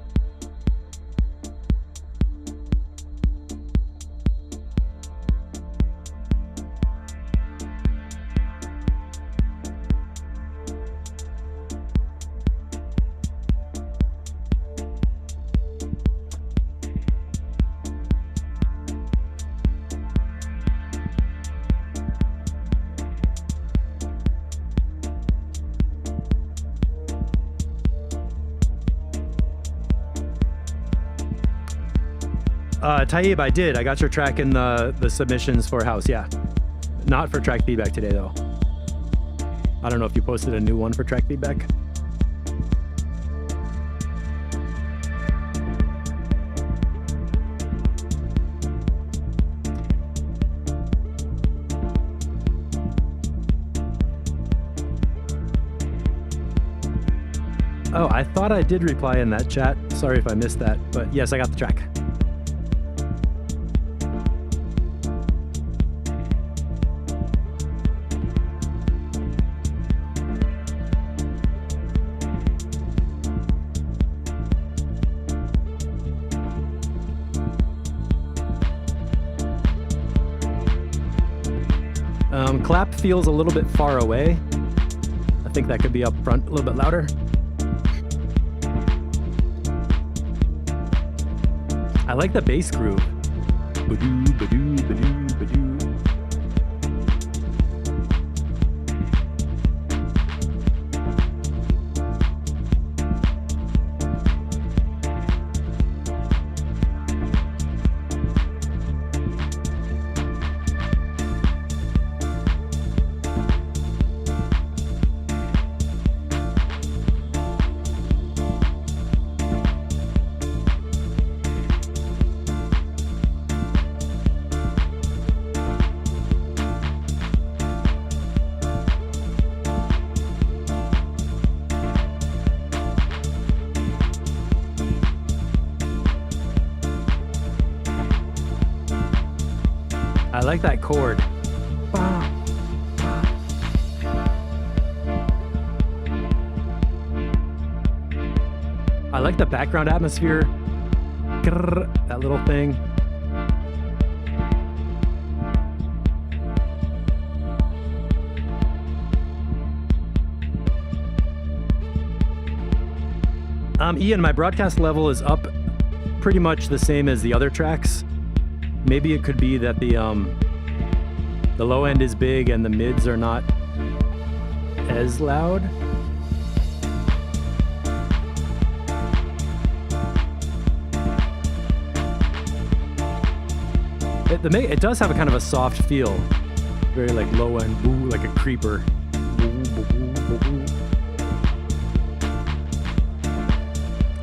Taib, I did. I got your track in the submissions for house, yeah. Not for track feedback today, though. I don't know if you posted a new one for track feedback. Oh, I thought I did reply in that chat. Sorry if I missed that, but yes, I got the track. Clap feels a little bit far away. I think that could be up front a little bit louder. I like the bass groove. Ba-doo, ba-doo, ba-doo, ba-doo. I like that chord. I like the background atmosphere. Grrr, that little thing. Ian, my broadcast level is up pretty much the same as the other tracks. Maybe it could be that the low end is big and the mids are not as loud. It does have a kind of a soft feel, very like low end, boo, like a creeper.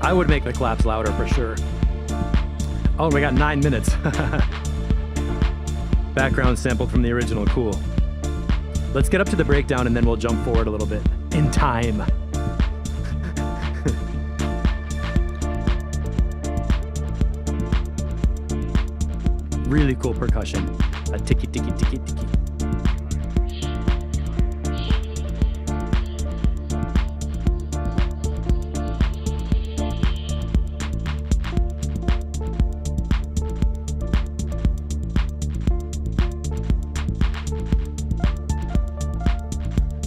I would make the claps louder for sure. Oh, we got 9 minutes. Background sampled from the original, cool. Let's get up to the breakdown and then we'll jump forward a little bit in time. Really cool percussion. A ticky, ticky, ticky, ticky.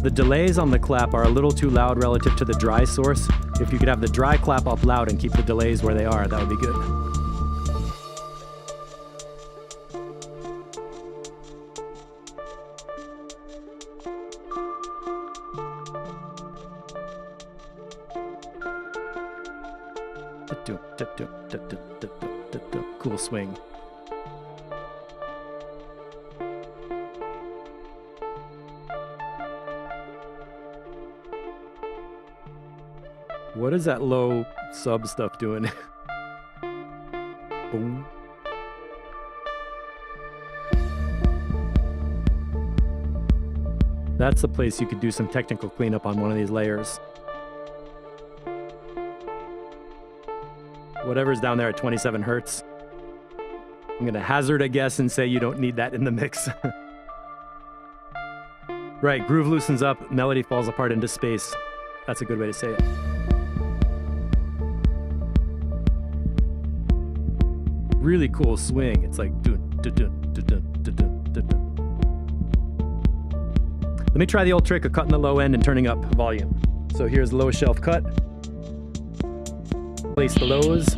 The delays on the clap are a little too loud relative to the dry source. If you could have the dry clap up loud and keep the delays where they are, that would be good. Cool swing. What is that low sub stuff doing? Boom. That's the place you could do some technical cleanup on one of these layers. Whatever's down there at 27 hertz. I'm gonna hazard a guess and say you don't need that in the mix. Right, groove loosens up, melody falls apart into space. That's a good way to say it. Really cool swing. It's like dun, dun, dun, dun, dun, dun, dun, dun. Let me try the old trick of cutting the low end and turning up volume. So here's low shelf cut. Place the lows.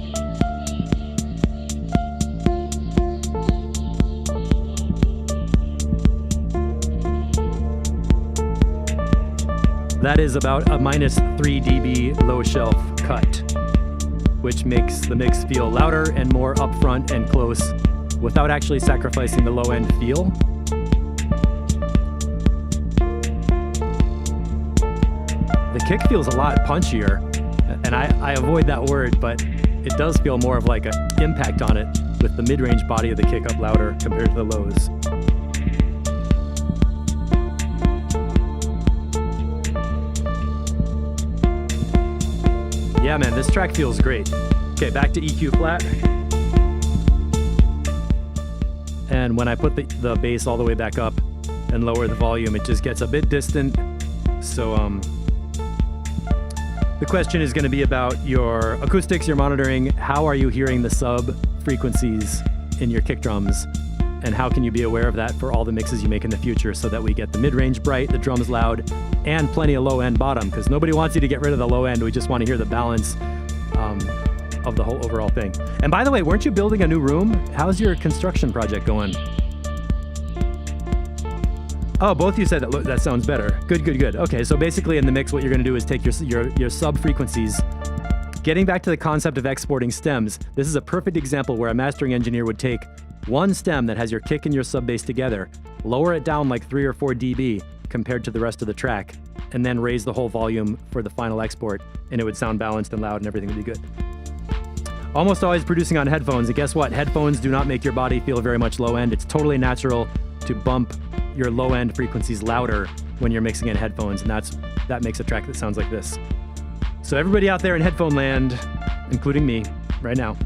That is about a -3 dB low shelf cut, which makes the mix feel louder and more upfront and close without actually sacrificing the low end feel. The kick feels a lot punchier, and I avoid that word, but it does feel more of like an impact on it with the mid-range body of the kick up louder compared to the lows. Yeah, man, this track feels great. Okay, back to EQ flat. And when I put the bass all the way back up and lower the volume, it just gets a bit distant. So the question is going to be about your acoustics, your monitoring. How are you hearing the sub frequencies in your kick drums? And how can you be aware of that for all the mixes you make in the future so that we get the mid-range bright, the drums loud, and plenty of low-end bottom? Because nobody wants you to get rid of the low end. We just want to hear the balance of the whole overall thing. And by the way, weren't you building a new room? How's your construction project going? Oh, both of you said that sounds better. Good, good, good. Okay, so basically in the mix, what you're going to do is take your sub frequencies. Getting back to the concept of exporting stems, this is a perfect example where a mastering engineer would take one stem that has your kick and your sub bass together, lower it down like 3 or 4 dB compared to the rest of the track, and then raise the whole volume for the final export, and it would sound balanced and loud and everything would be good. Almost always producing on headphones, and guess what? Headphones do not make your body feel very much low end. It's totally natural to bump your low end frequencies louder when you're mixing in headphones, and that makes a track that sounds like this. So everybody out there in headphone land, including me right now,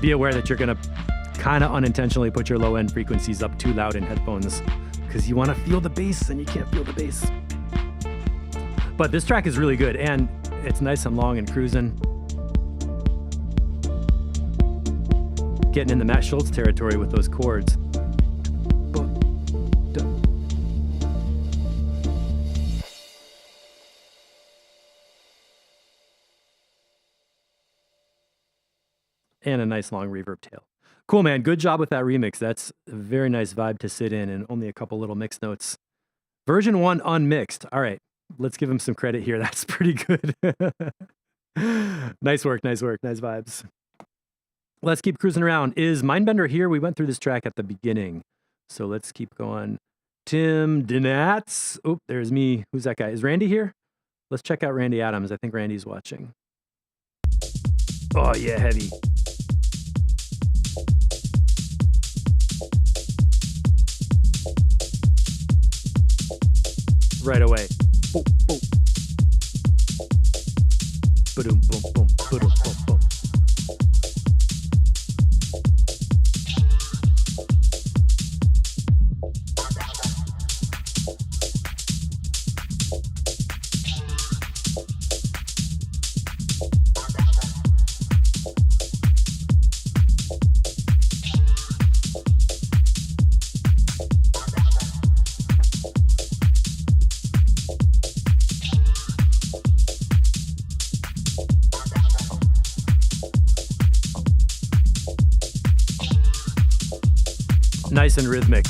be aware that you're gonna kind of unintentionally put your low end frequencies up too loud in headphones because you want to feel the bass and you can't feel the bass. But this track is really good and it's nice and long and cruising. Getting in the Matt Schultz territory with those chords. And a nice long reverb tail. Cool, man. Good job with that remix. That's a very nice vibe to sit in and only a couple little mix notes. Version 1 unmixed. All right, let's give him some credit here. That's pretty good. Nice work, nice work, nice vibes. Let's keep cruising around. Is Mindbender here? We went through this track at the beginning. So let's keep going. Tim Dinatz. Oh, there's me. Who's that guy? Is Randy here? Let's check out Randy Adams. I think Randy's watching. Oh, yeah, heavy. Right away. Boom, boom. Boom, boom, boom, boom, boom, boom. Nice and rhythmic.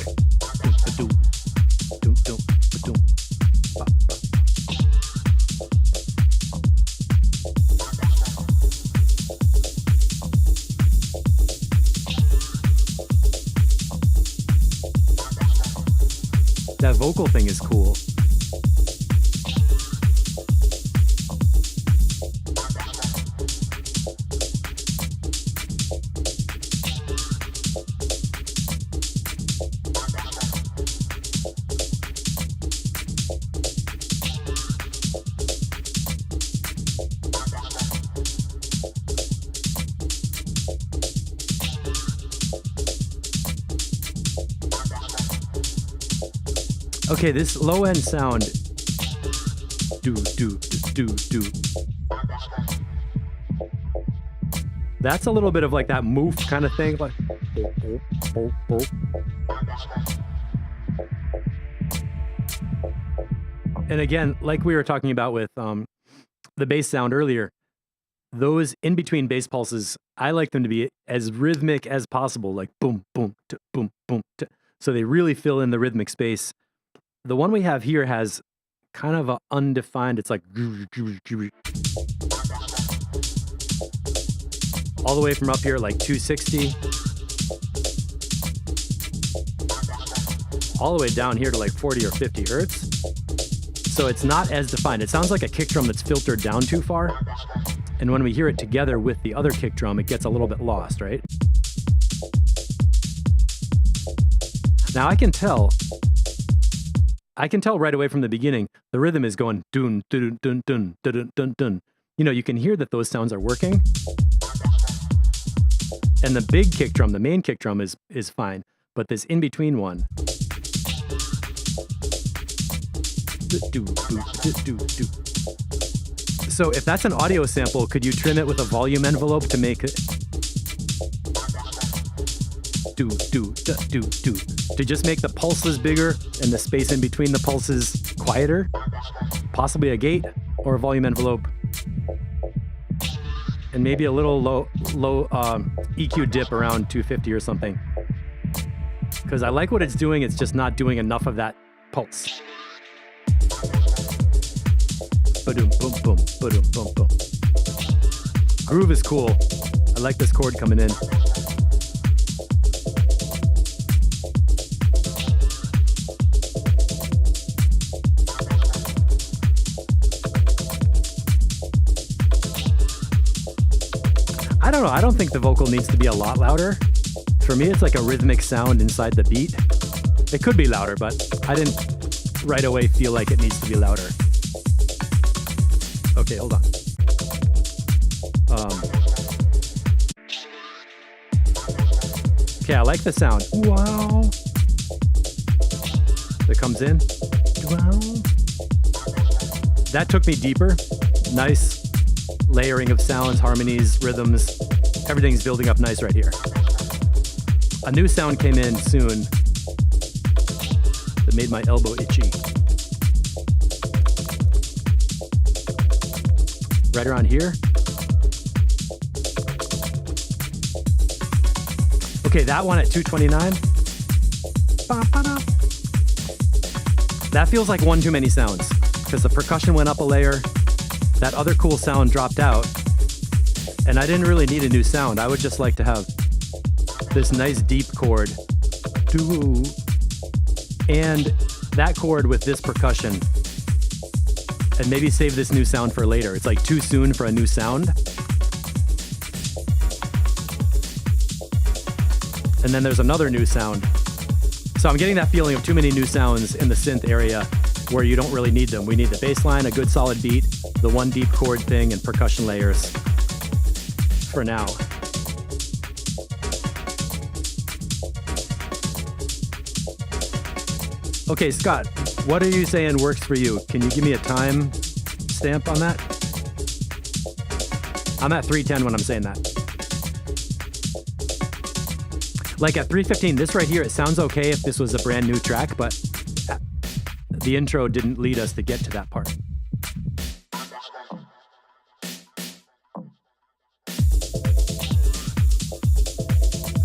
That vocal thing is cool. Okay, this low end sound. Do. That's a little bit of like that moof kind of thing. Like. And again, like we were talking about with the bass sound earlier, those in between bass pulses, I like them to be as rhythmic as possible, like boom, boom, boom, boom. So they really fill in the rhythmic space. The one we have here has kind of an undefined, it's like all the way from up here, like 260, all the way down here to like 40 or 50 hertz. So it's not as defined. It sounds like a kick drum that's filtered down too far. And when we hear it together with the other kick drum, it gets a little bit lost, right? Now I can tell right away from the beginning, the rhythm is going dun, dun, dun, dun, dun, dun, dun. You know, you can hear that those sounds are working. And the big kick drum, the main kick drum is fine, but this in-between one. So if that's an audio sample, could you trim it with a volume envelope to make it to just make the pulses bigger and the space in between the pulses quieter? Possibly a gate or a volume envelope. And maybe a little low EQ dip around 250 or something. Because I like what it's doing, it's just not doing enough of that pulse. Ba-doom, boom, boom, ba-doom, boom, boom. Groove is cool. I like this chord coming in. I don't know. I don't think the vocal needs to be a lot louder. For me, it's like a rhythmic sound inside the beat. It could be louder, but I didn't right away feel like it needs to be louder. Okay, hold on. Okay, I like the sound. Wow. That comes in. Wow. That took me deeper. Nice layering of sounds, harmonies, rhythms. Everything's building up nice right here. A new sound came in soon that made my elbow itchy. Right around here. Okay, that one at 229. That feels like one too many sounds because the percussion went up a layer. That other cool sound dropped out. And I didn't really need a new sound. I would just like to have this nice deep chord. And that chord with this percussion. And maybe save this new sound for later. It's like too soon for a new sound. And then there's another new sound. So I'm getting that feeling of too many new sounds in the synth area where you don't really need them. We need the bass line, a good solid beat, the one deep chord thing, and percussion layers for now. Okay, Scott, what are you saying works for you? Can you give me a time stamp on that? I'm at 3:10 when I'm saying that. Like at 3:15, this right here, it sounds okay if this was a brand new track, but the intro didn't lead us to get to that part.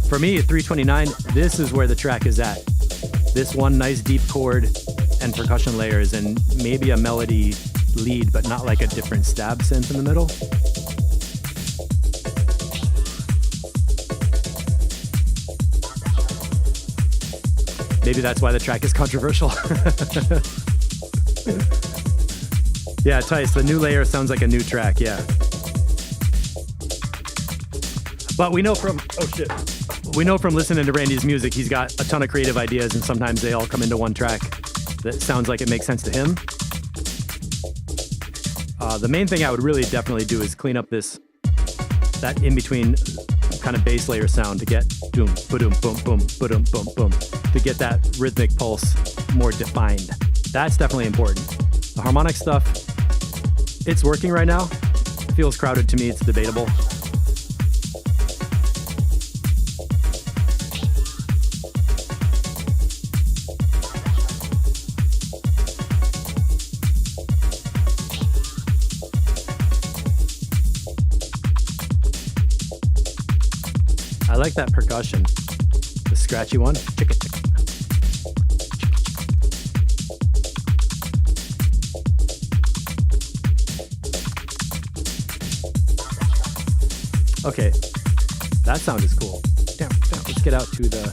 For me, at 3:29, this is where the track is at. This one nice deep chord and percussion layers and maybe a melody lead, but not like a different stab synth in the middle. Maybe that's why the track is controversial. Yeah, Tice, the new layer sounds like a new track, yeah. But we know from, we know from listening to Randy's music, he's got a ton of creative ideas and sometimes they all come into one track that sounds like it makes sense to him. The main thing I would really definitely do is clean up that in-between kind of bass layer sound to get doom, ba-doom, boom, boom, ba-doom, boom, boom, to get that rhythmic pulse more defined. That's definitely important. The harmonic stuff, it's working right now. It feels crowded to me, it's debatable. I like that percussion, the scratchy one. Okay, that sound is cool. Damn. Let's get out to the...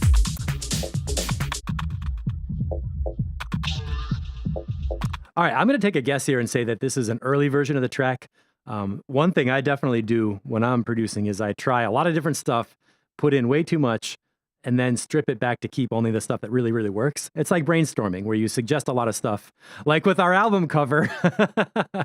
All right, I'm going to take a guess here and say that this is an early version of the track. One thing I definitely do when I'm producing is I try a lot of different stuff, put in way too much, and then strip it back to keep only the stuff that really, really works. It's like brainstorming, where you suggest a lot of stuff. Like with our album cover,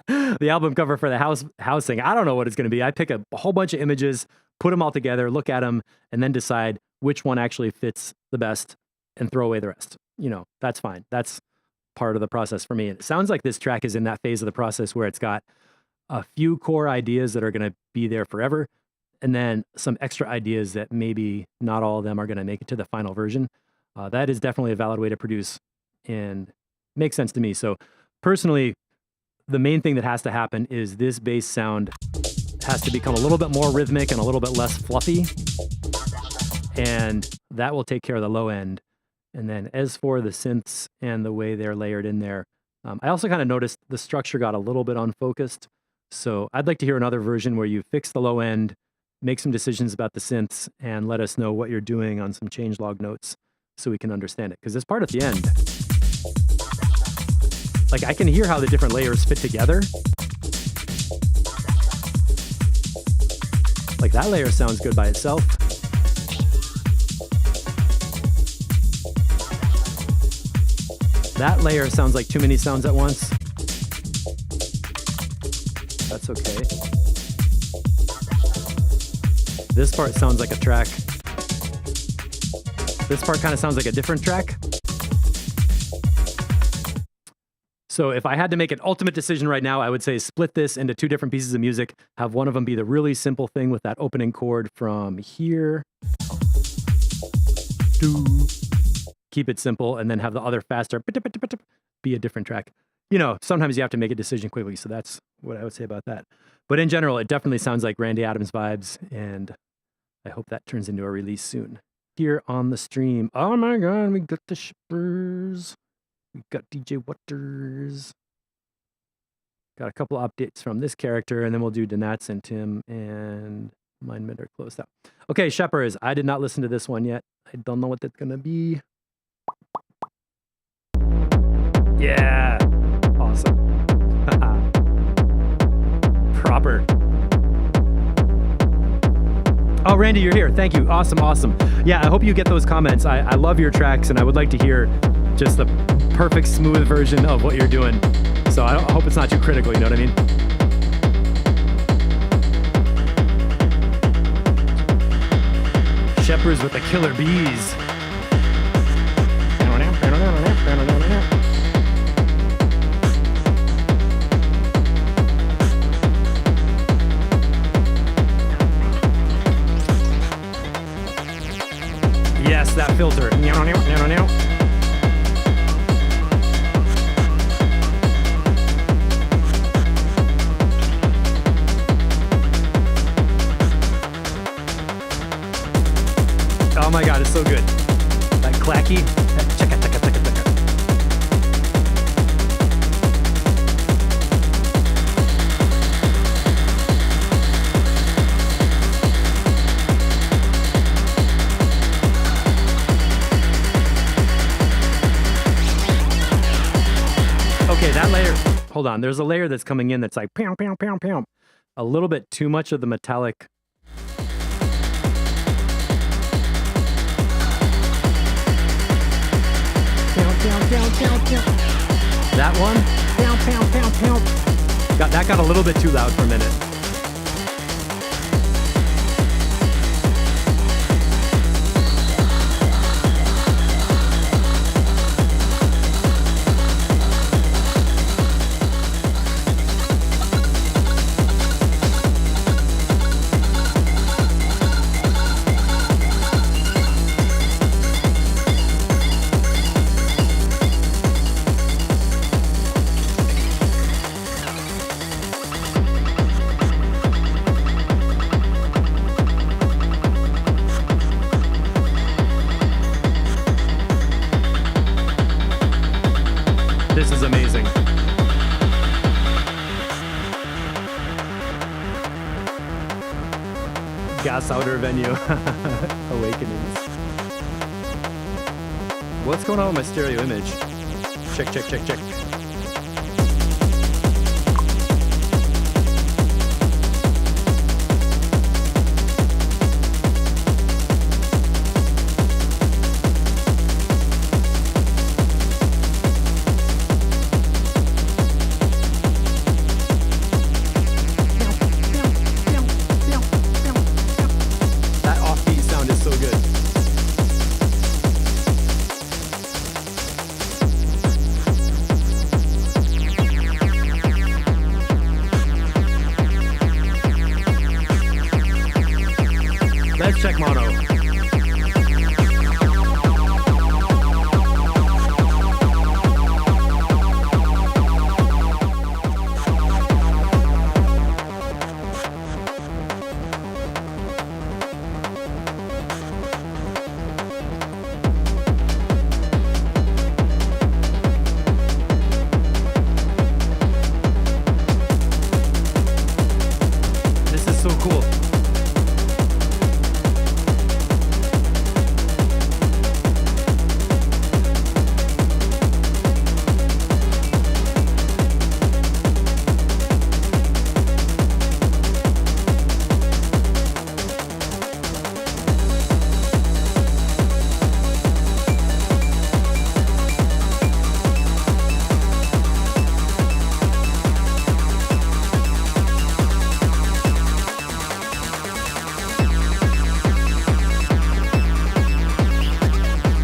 the album cover for the housing, I don't know what it's going to be. I pick a whole bunch of images, put them all together, look at them, and then decide which one actually fits the best and throw away the rest. You know, that's fine. That's part of the process for me. And it sounds like this track is in that phase of the process where it's got a few core ideas that are going to be there forever, and then some extra ideas that maybe not all of them are going to make it to the final version. That is definitely a valid way to produce and makes sense to me. So personally, the main thing that has to happen is this bass sound has to become a little bit more rhythmic and a little bit less fluffy. And that will take care of the low end. And then as for the synths and the way they're layered in there, I also kind of noticed the structure got a little bit unfocused. So I'd like to hear another version where you fix the low end, make some decisions about the synths, and let us know what you're doing on some changelog notes so we can understand it. Because this part at the end, like I can hear how the different layers fit together. Like that layer sounds good by itself. That layer sounds like too many sounds at once. That's okay. This part sounds like a track. This part kind of sounds like a different track. So if I had to make an ultimate decision right now, I would say split this into two different pieces of music. Have one of them be the really simple thing with that opening chord from here. Keep it simple, and then have the other faster be a different track. You know, sometimes you have to make a decision quickly, so that's what I would say about that. But in general, it definitely sounds like Randy Adams vibes, and I hope that turns into a release soon. Here on the stream, oh my God, we got the shippers. We got DJ Waters. Got a couple updates from this character, and then we'll do Donats and Tim and Mindmid are closed out. Okay, Shepherds. I did not listen to this one yet. I don't know what that's gonna be. Yeah, awesome. Proper. Oh, Randy, you're here. Thank you. Awesome, awesome. Yeah, I hope you get those comments. I love your tracks, and I would like to hear just the perfect, smooth version of what you're doing. So I hope it's not too critical, you know what I mean? Shepherds with the killer bees. Yes, that filter. Oh my god, it's so good. That clacky. Check it. Okay, that layer. Hold on. There's a layer that's coming in that's like pow, pow, pow, pow. A little bit too much of the metallic. That one, that got a little bit too loud for a minute. This is amazing. Gas Outer Venue. Awakenings. What's going on with my stereo image? Check. Let's check mono. This is so cool.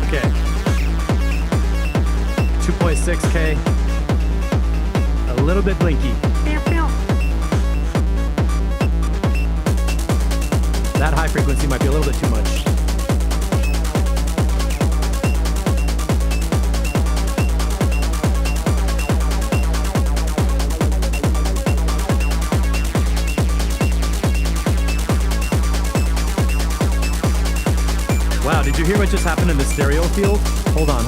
Okay. 2.6K. A little bit blinky. That high frequency might be a little bit too much. Wow, did you hear what just happened in the stereo field? Hold on.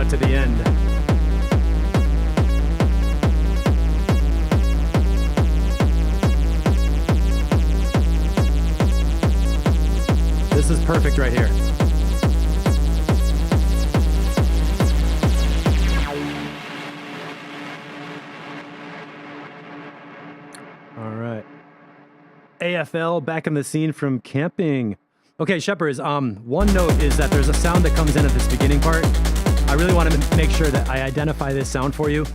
out to the end. This is perfect right here. All right. AFL back in the scene from camping. Okay, Shepherds, one note is that there's a sound that comes in at this beginning part. I really want to make sure that I identify this sound for you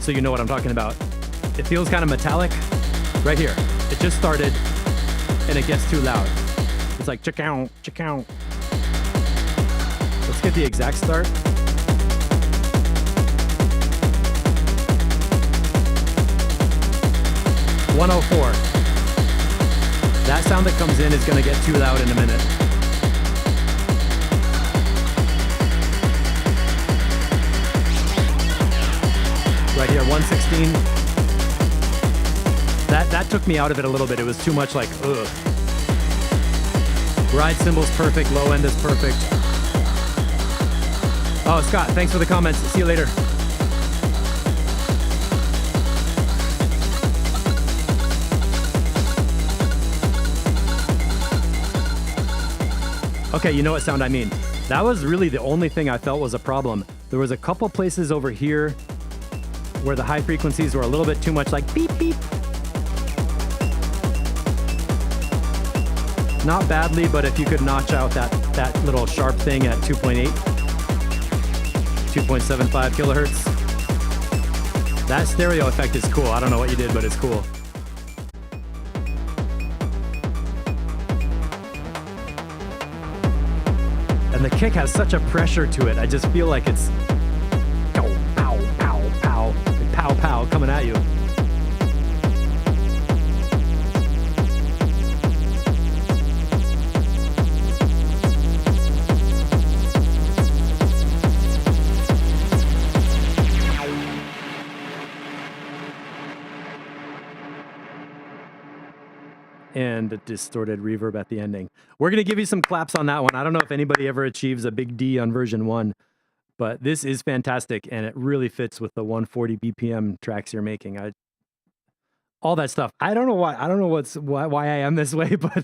so you know what I'm talking about. It feels kind of metallic right here. It just started and it gets too loud. It's like chick-ow, chick-ow. Let's get the exact start. .104. That sound that comes in is going to get too loud in a minute. Right here, 116. That took me out of it a little bit. It was too much like, ugh. Ride cymbal's perfect, low end is perfect. Oh, Scott, thanks for the comments. See you later. Okay, you know what sound I mean. That was really the only thing I felt was a problem. There was a couple places over here where the high frequencies were a little bit too much like beep, beep. Not badly, but if you could notch out that little sharp thing at 2.8, 2.75 kilohertz. That stereo effect is cool. I don't know what you did, but it's cool. And the kick has such a pressure to it. I just feel like it's pow, pow, pow, pow, like pow, pow coming at you. And a distorted reverb at the ending. We're going to give you some claps on that one. I don't know if anybody ever achieves a big D on version 1, but this is fantastic, and it really fits with the 140 BPM tracks you're making. All that stuff. I don't know why. I don't know why I am this way, but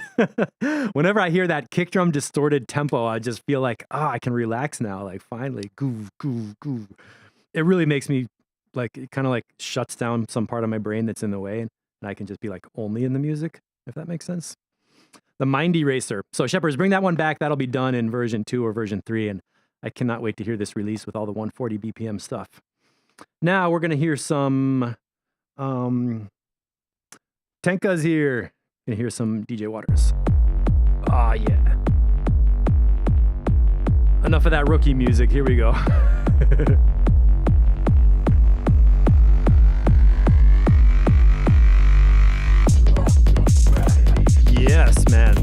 whenever I hear that kick drum distorted tempo, I just feel like, I can relax now. Like, finally, goo, goo, goo. It really makes me, like, it kind of like shuts down some part of my brain that's in the way, and I can just be like only in the music, if that makes sense. The Mind Eraser. So Shepherds, bring that one back. That'll be done in version 2 or version 3, and I cannot wait to hear this release with all the 140 BPM stuff. Now we're going to hear some... Tenka's here. Gonna hear some DJ Waters. Ah, yeah. Enough of that rookie music. Here we go. Yes, man.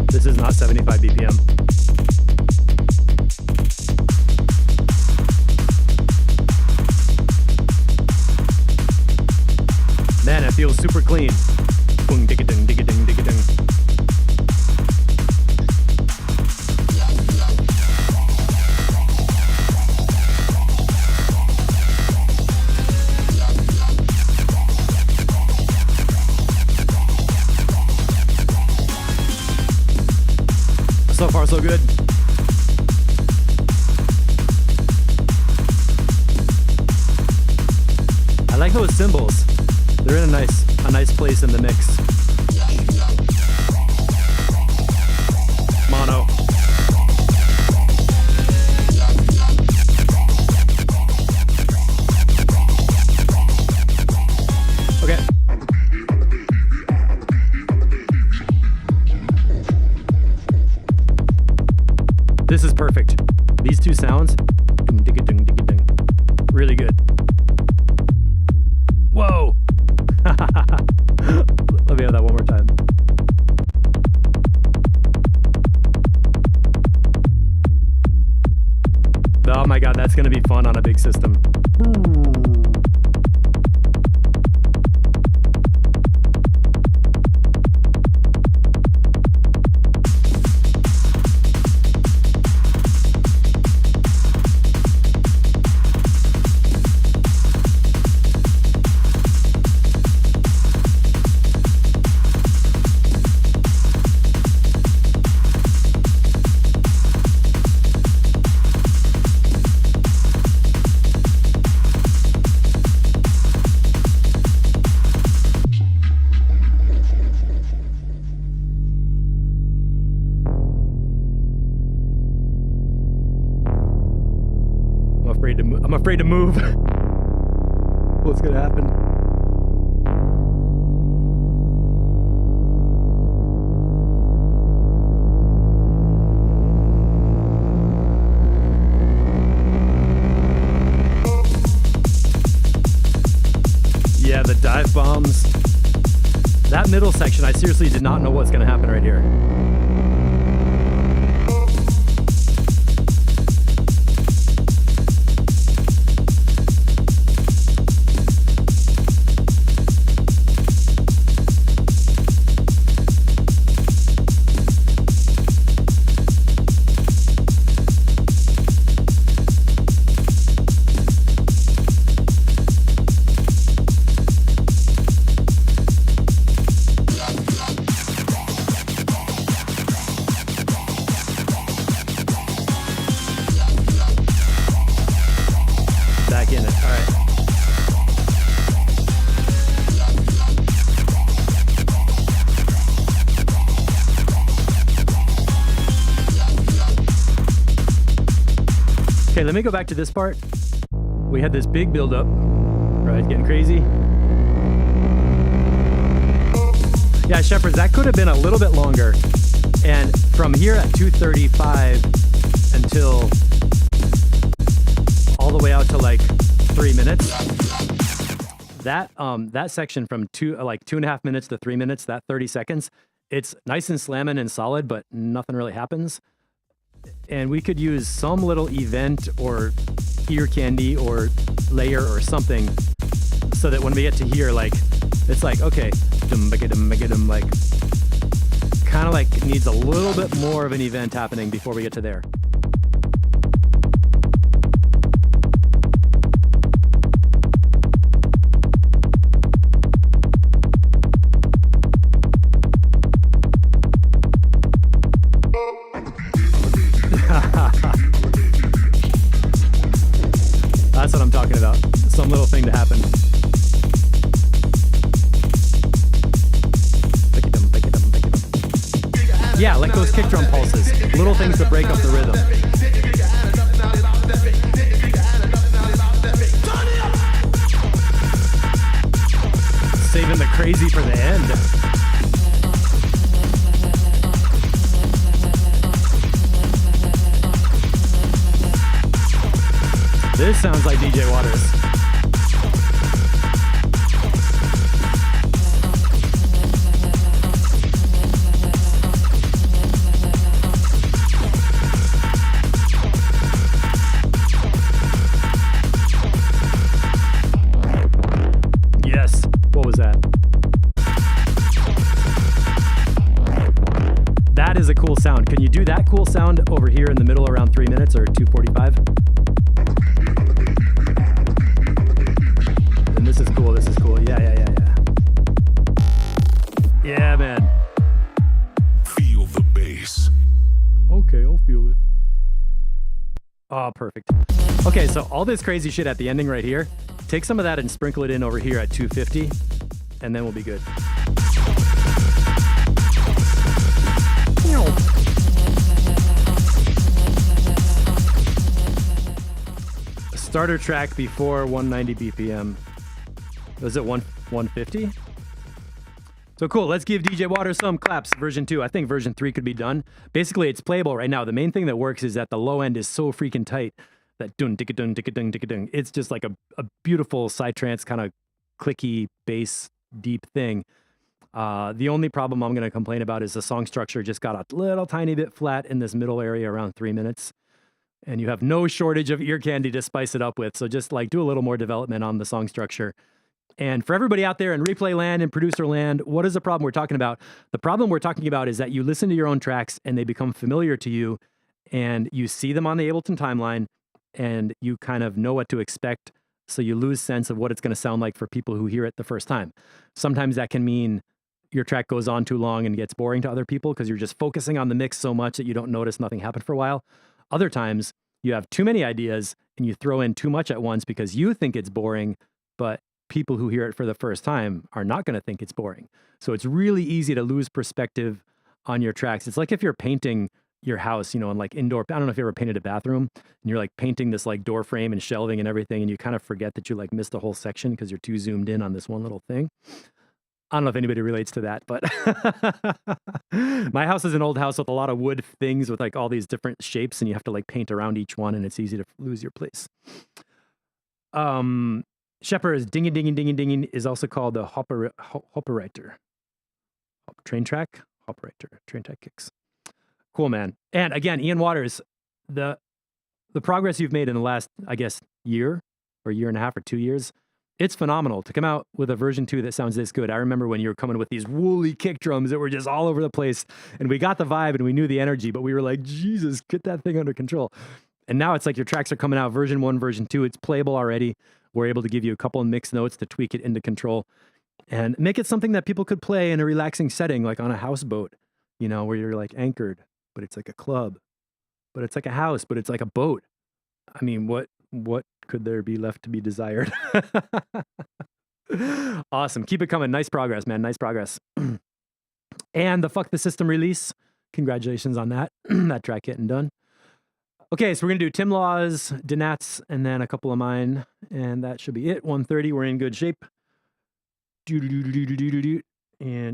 This is not 75 BPM. Man, it feels super clean. Boom, digga-ding, digga-ding, digga-ding. So far, so good. I like those cymbals. They're in a nice place in the mix. Mono. Okay. This is perfect. These two sounds, really good. Whoa. Let me have that one more time. Oh my God, that's gonna be fun on a big system. afraid to I'm afraid to move. What's gonna happen? Yeah, the dive bombs. That middle section, I seriously did not know what's gonna happen right here. Back in it. All right. Okay, let me go back to this part. We had this big buildup, right? Getting crazy. Yeah, Shepherds, that could have been a little bit longer. And from here at 2:35 until all the way out to like 3 minutes. That section from 2.5 minutes to 3 minutes, that 30 seconds, it's nice and slamming and solid, but nothing really happens. And we could use some little event or ear candy or layer or something so that when we get to here, like, it's like, okay, like, kind of like needs a little bit more of an event happening before we get to there. That's what I'm talking about. Some little thing to happen. Yeah, like those kick drum pulses. Little things to break up the rhythm. Saving the crazy for the end. This sounds like DJ Waters. Yes. What was that? That is a cool sound. Can you do that cool sound over here in the middle around 3 minutes or 2:45? This is cool. This is cool. Yeah. Yeah, man. Feel the bass. Okay, I'll feel it. Oh, perfect. Okay, so all this crazy shit at the ending right here, take some of that and sprinkle it in over here at 250, and then we'll be good. Starter track before 190 BPM. Was it 150? So cool, let's give DJ Waters some claps. Version 2, I think version 3 could be done. Basically, it's playable right now. The main thing that works is that the low end is so freaking tight that dun ticka dun ticka dun ticka dun. It's just like a beautiful psytrance kind of clicky bass deep thing. The only problem I'm going to complain about is the song structure just got a little tiny bit flat in this middle area around 3 minutes. And you have no shortage of ear candy to spice it up with. So just like do a little more development on the song structure. And for everybody out there in replay land and producer land, what is the problem we're talking about? The problem we're talking about is that you listen to your own tracks and they become familiar to you and you see them on the Ableton timeline and you kind of know what to expect. So you lose sense of what it's going to sound like for people who hear it the first time. Sometimes that can mean your track goes on too long and gets boring to other people because you're just focusing on the mix so much that you don't notice nothing happened for a while. Other times you have too many ideas and you throw in too much at once because you think it's boring, but people who hear it for the first time are not going to think it's boring. So it's really easy to lose perspective on your tracks. It's like if you're painting, your house, and like indoor. I don't know if you ever painted a bathroom and you're like painting this like door frame and shelving and everything, and you kind of forget that you like missed a whole section because you're too zoomed in on this one little thing. I don't know if anybody relates to that, but my house is an old house with a lot of wood things with like all these different shapes, and you have to like paint around each one, and it's easy to lose your place. Shepard's dinging, dinging, dinging, dinging is also called the Hoperator. Train track? Hoperator. Train track kicks. Cool, man. And again, Ian Waters, the progress you've made in the last, I guess, year or year and a half or 2 years, it's phenomenal to come out with a version 2 that sounds this good. I remember when you were coming with these woolly kick drums that were just all over the place, and we got the vibe and we knew the energy, but we were like, Jesus, get that thing under control. And now it's like your tracks are coming out version 1, version 2. It's playable already. We're able to give you a couple of mixed notes to tweak it into control and make it something that people could play in a relaxing setting, like on a houseboat, where you're like anchored, but it's like a club, but it's like a house, but it's like a boat. I mean, what could there be left to be desired? Awesome. Keep it coming. Nice progress, man. Nice progress. And the Fuck the System release. Congratulations on that. That track getting done. Okay, so we're going to do Tim Law's, Danat's, and then a couple of mine, and that should be it. 130, we're in good shape. And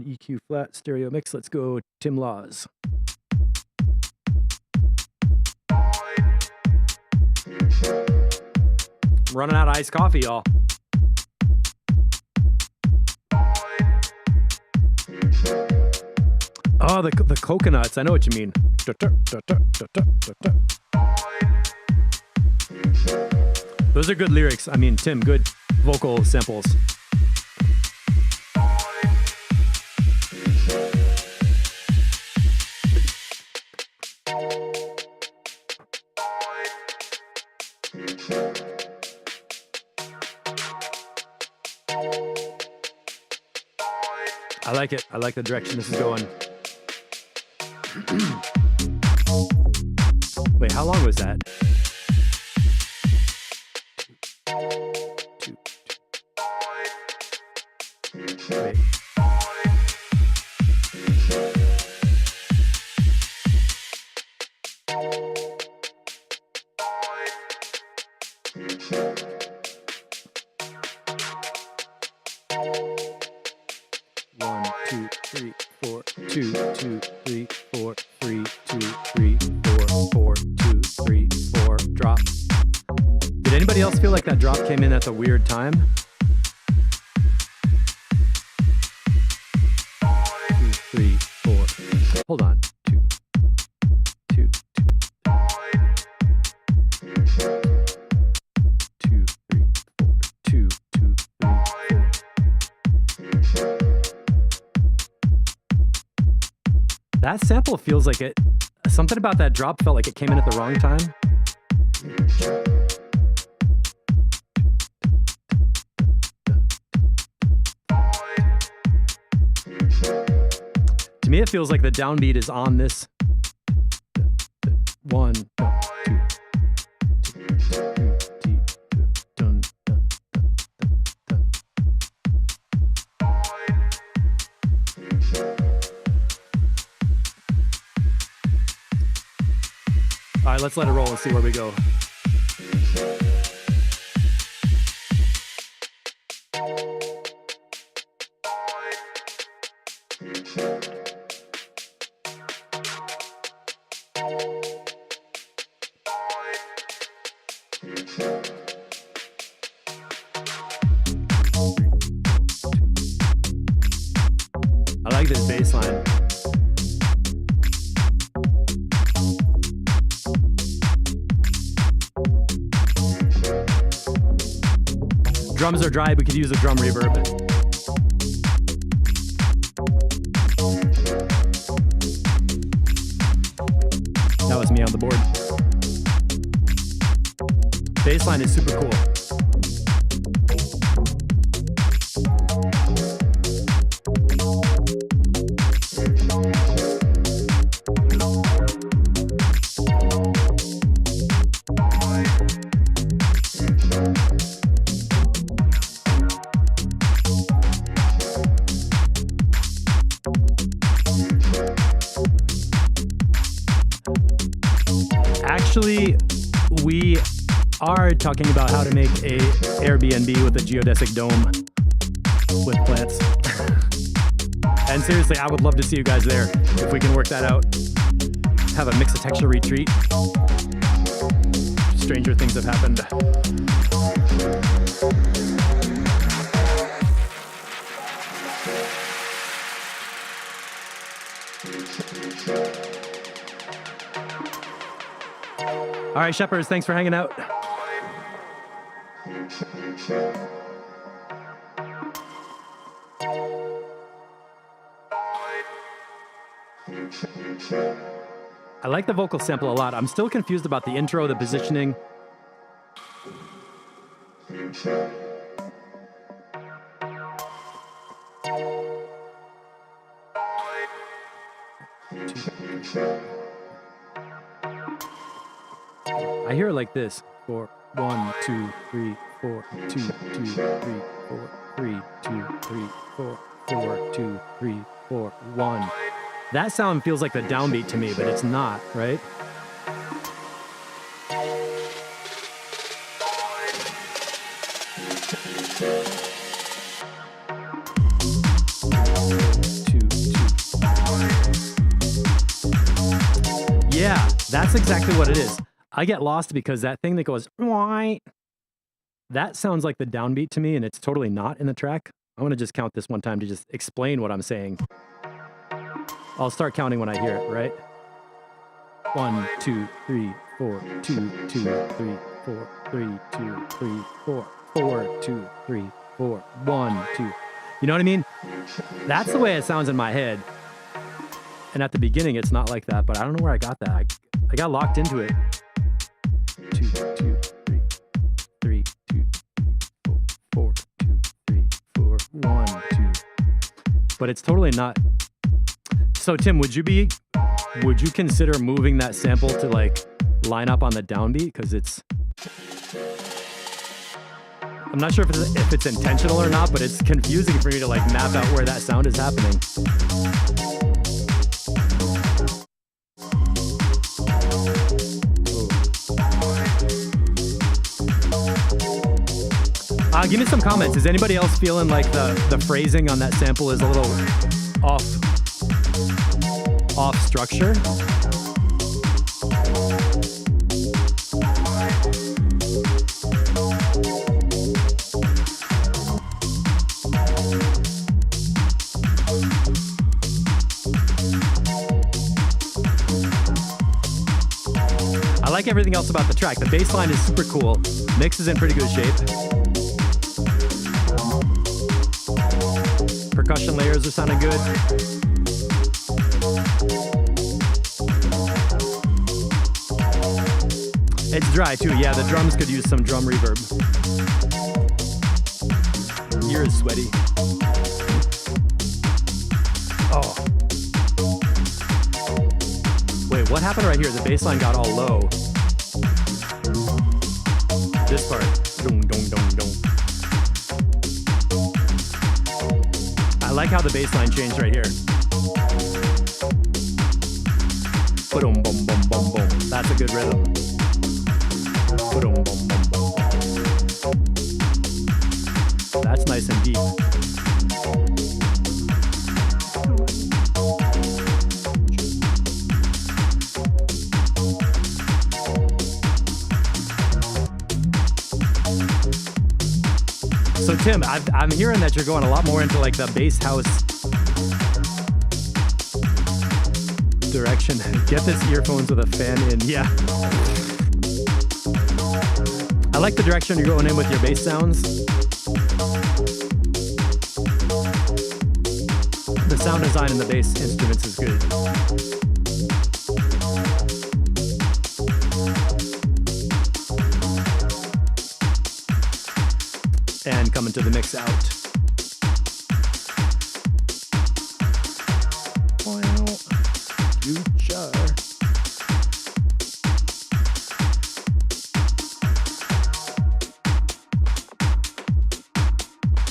EQ flat, stereo mix. Let's go Tim Law's. I'm running out of iced coffee, y'all. Oh, the coconuts. I know what you mean. Those are good lyrics. I mean, Tim, good vocal samples. I like it. I like the direction this is going. Wait, how long was that? Wait. Feel like that drop came in at a weird time. 2, 3, 4. Hold on. 2, 2, 2, 3, 4. 2, 2, 3, 4. That sample feels like it. Something about that drop felt like it came in at the wrong time. To me, it feels like the downbeat is on this. 1, 2. All right, let's let it roll and see where we go. I like this bass line. Drums are dry, we could use a drum reverb. That was me on the board. Bass line is super cool. Actually, we are talking about how to make a Airbnb with a geodesic dome with plants. And seriously, I would love to see you guys there if we can work that out. Have a mix of texture retreat. Stranger things have happened. All right, Shepherds, thanks for hanging out. I like the vocal sample a lot. I'm still confused about the intro, the positioning. I hear it like this. 4, 1, 2, 3, 4, 2, 2, 3, 4, 3, 2, 3, 4, 4, 2, 3, 4, 1. That sound feels like the downbeat to me, but it's not, right? Yeah, that's exactly what it is. I get lost because that thing that goes, that sounds like the downbeat to me, and it's totally not in the track. I want to just count this one time to just explain what I'm saying. I'll start counting when I hear it, right? 1, 2, 3, 4, 2, 2, 3, 4, 3, 2, 3, 4, 4, 2, 3, 4, 1, 2. You know what I mean? That's the way it sounds in my head. And at the beginning, it's not like that, but I don't know where I got that. I got locked into it. 2, 2, 3, 3, 2, 4, 4, 2, 3, 4, 1, 2. But it's totally not. So Tim, would you consider moving that sample to like line up on the downbeat? Because I'm not sure if it's intentional or not, but it's confusing for me to like map out where that sound is happening. Give me some comments. Is anybody else feeling like the phrasing on that sample is a little off structure? I like everything else about the track. The bass line is super cool. Mix is in pretty good shape. Percussion layers are sounding good. It's dry too. Yeah, the drums could use some drum reverb. Ear is sweaty. Oh. Wait, what happened right here? The bass line got all low. This part. Dong, dong, dong, dong. I like how the bass line changed right here. Boom, boom, boom, boom, boom. That's a good rhythm. Boom, boom, boom, boom. That's nice and deep. So Tim, I'm hearing that you're going a lot more into like the bass house direction. Get this earphones with a fan in. Yeah. I like the direction you're going in with your bass sounds. The sound design in the bass instruments is good. And coming to the mix out. Future.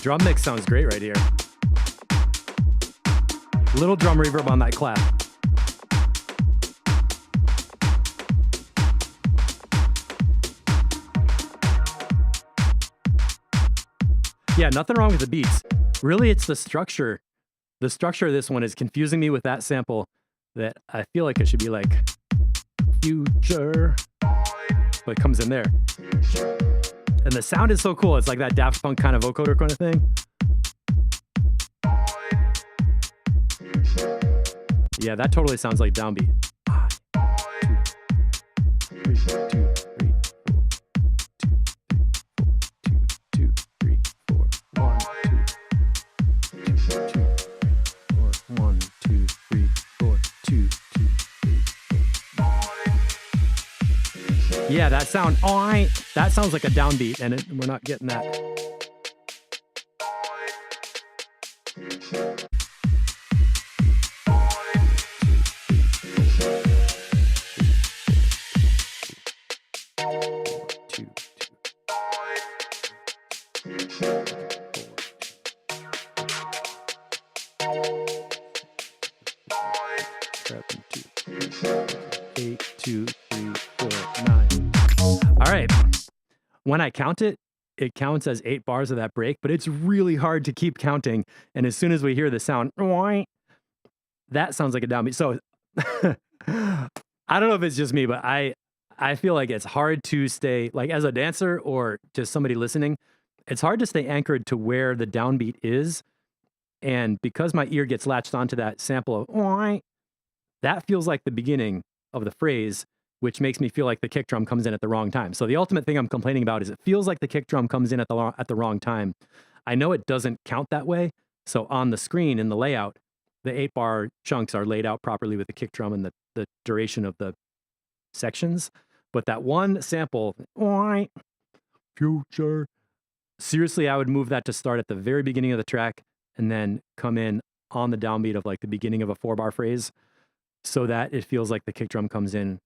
Drum mix sounds great right here. Little drum reverb on that clap. Yeah, nothing wrong with the beats. Really, it's the structure. The structure of this one is confusing me with that sample that I feel like it should be like future, but it comes in there. And the sound is so cool. It's like that Daft Punk kind of vocoder kind of thing. Yeah, that totally sounds like downbeat. 1, 2, 3, 2, 3, 4, 1, 2, 1, 2, 3, 4, 2, 2, 3. Yeah, that sound, that sounds like a downbeat, and we're not getting that. When I count it, it counts as 8 bars of that break, but it's really hard to keep counting. And as soon as we hear the sound, that sounds like a downbeat. So I don't know if it's just me, but I feel like it's hard to stay, like as a dancer or just somebody listening, it's hard to stay anchored to where the downbeat is. And because my ear gets latched onto that sample of that feels like the beginning of the phrase, which makes me feel like the kick drum comes in at the wrong time. So the ultimate thing I'm complaining about is it feels like the kick drum comes in at the wrong time. I know it doesn't count that way. So on the screen in the layout, the 8-bar chunks are laid out properly with the kick drum and the duration of the sections. But that one sample, future, seriously, I would move that to start at the very beginning of the track and then come in on the downbeat of like the beginning of a 4-bar phrase so that it feels like the kick drum comes in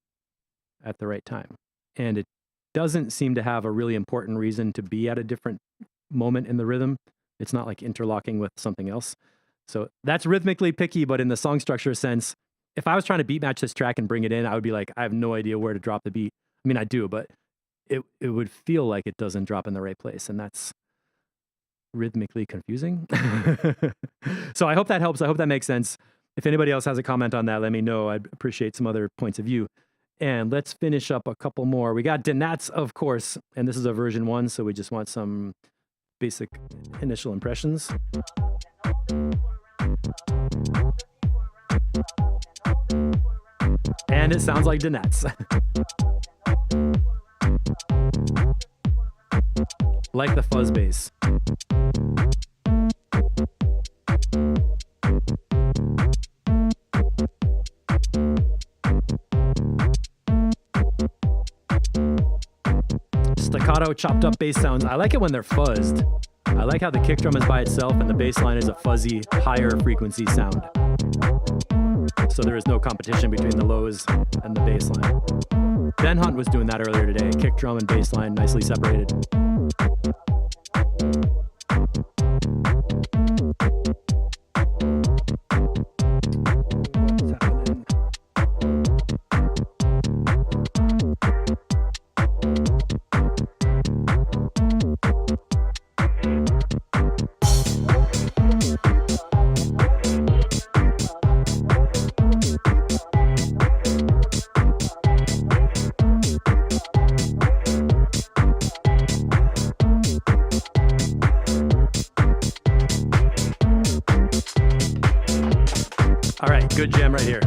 at the right time. And it doesn't seem to have a really important reason to be at a different moment in the rhythm. It's not like interlocking with something else. So that's rhythmically picky, but in the song structure sense, if I was trying to beat match this track and bring it in, I would be like, I have no idea where to drop the beat. I mean, I do, but it would feel like it doesn't drop in the right place. And that's rhythmically confusing. So I hope that helps. I hope that makes sense. If anybody else has a comment on that, let me know. I'd appreciate some other points of view. And let's finish up a couple more. We got Dinats, of course, and this is a version 1, so we just want some basic initial impressions. And it sounds like Dinats. Like the fuzz bass. Staccato, chopped up bass sounds. I like it when they're fuzzed. I like how the kick drum is by itself and the bass line is a fuzzy, higher frequency sound. So there is no competition between the lows and the bass line. Ben Hunt was doing that earlier today. Kick drum and bass line nicely separated. All right, good jam right here.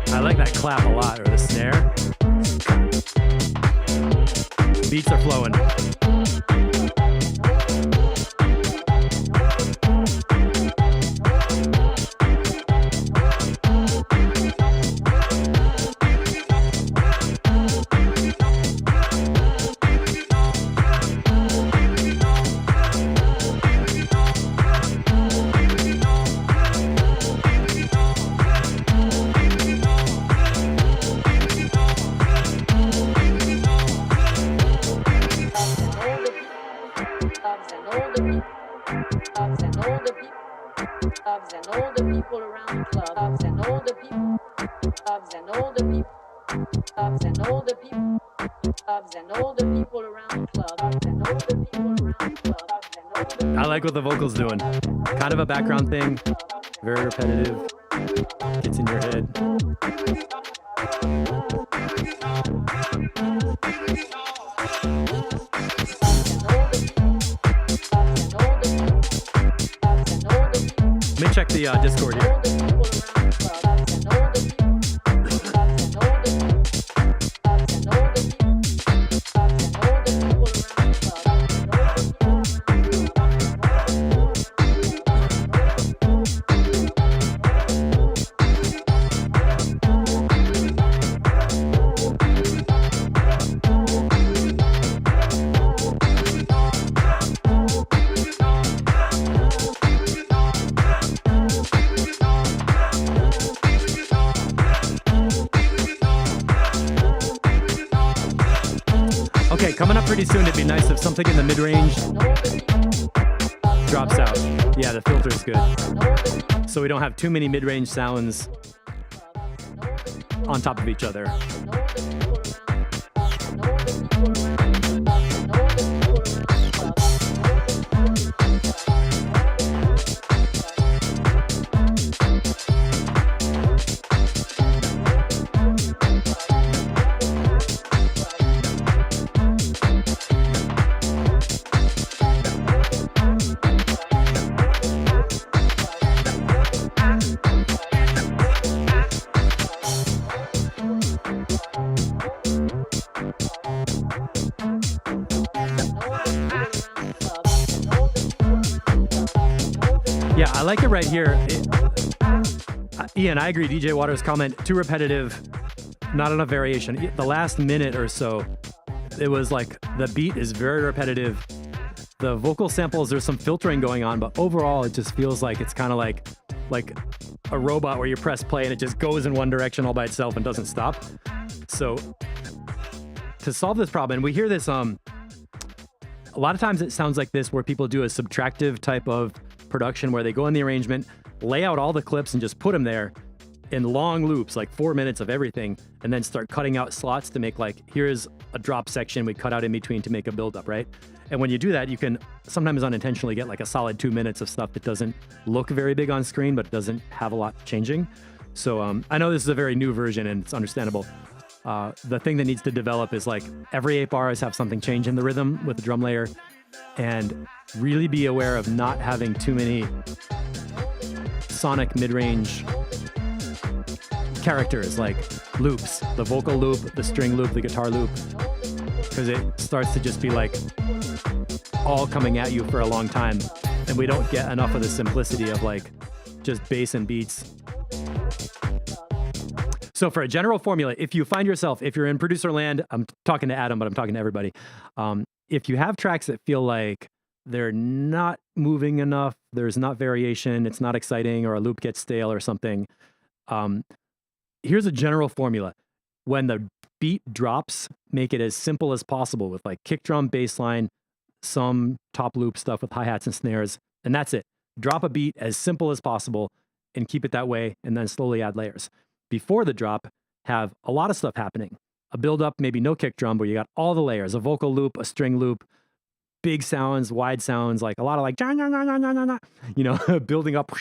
I like that clap a lot, or the snare. Beats are flowing. clubs and all the people, clubs and all the people around clubs and all the people around clubs and all the I like what the vocal's doing. Kind of a background thing, very repetitive, gets in your head. Let me check the Discord here. Okay, coming up pretty soon, it'd be nice if something in the mid-range drops out. Yeah, the filter is good. So we don't have too many mid-range sounds on top of each other. Yeah, I like it right here. Ian, I agree. DJ Waters' comment, too repetitive, not enough variation. The last minute or so, it was like the beat is very repetitive. The vocal samples, there's some filtering going on, but overall, it just feels like it's kind of like a robot where you press play and it just goes in one direction all by itself and doesn't stop. So to solve this problem, and we hear this, a lot of times it sounds like this where people do a subtractive type of production where they go in the arrangement, lay out all the clips and just put them there in long loops, like 4 minutes of everything, and then start cutting out slots to make like, here's a drop section we cut out in between to make a build up, right? And when you do that, you can sometimes unintentionally get like a solid 2 minutes of stuff that doesn't look very big on screen, but doesn't have a lot changing. So I know this is a very new version and it's understandable. The thing that needs to develop is like every 8 bars have something change in the rhythm with the drum layer, and really be aware of not having too many sonic mid-range characters like loops, the vocal loop, the string loop, the guitar loop, because it starts to just be like all coming at you for a long time, and we don't get enough of the simplicity of like just bass and beats. So for a general formula, if you find yourself, if you're in producer land, I'm talking to Adam, but I'm talking to everybody. If you have tracks that feel like they're not moving enough, there's not variation, it's not exciting, or a loop gets stale or something, here's a general formula. When the beat drops, make it as simple as possible with like kick drum, bass line, some top loop stuff with hi-hats and snares, and that's it. Drop a beat as simple as possible and keep it that way, and then slowly add layers. Before the drop, have a lot of stuff happening. A build up, maybe no kick drum, but you got all the layers, a vocal loop, a string loop, big sounds, wide sounds, like a lot of like, you know, building up,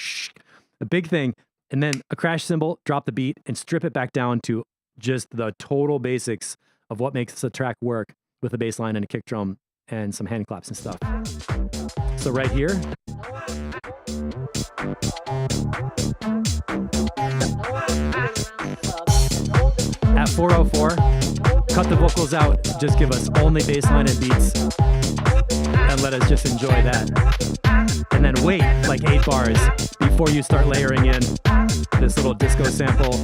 a big thing. And then a crash cymbal, drop the beat and strip it back down to just the total basics of what makes a track work with a bass line and a kick drum and some hand claps and stuff. So right here, at 404, cut the vocals out, just give us only bass line and beats, and let us just enjoy that. And then wait like 8 bars before you start layering in this little disco sample.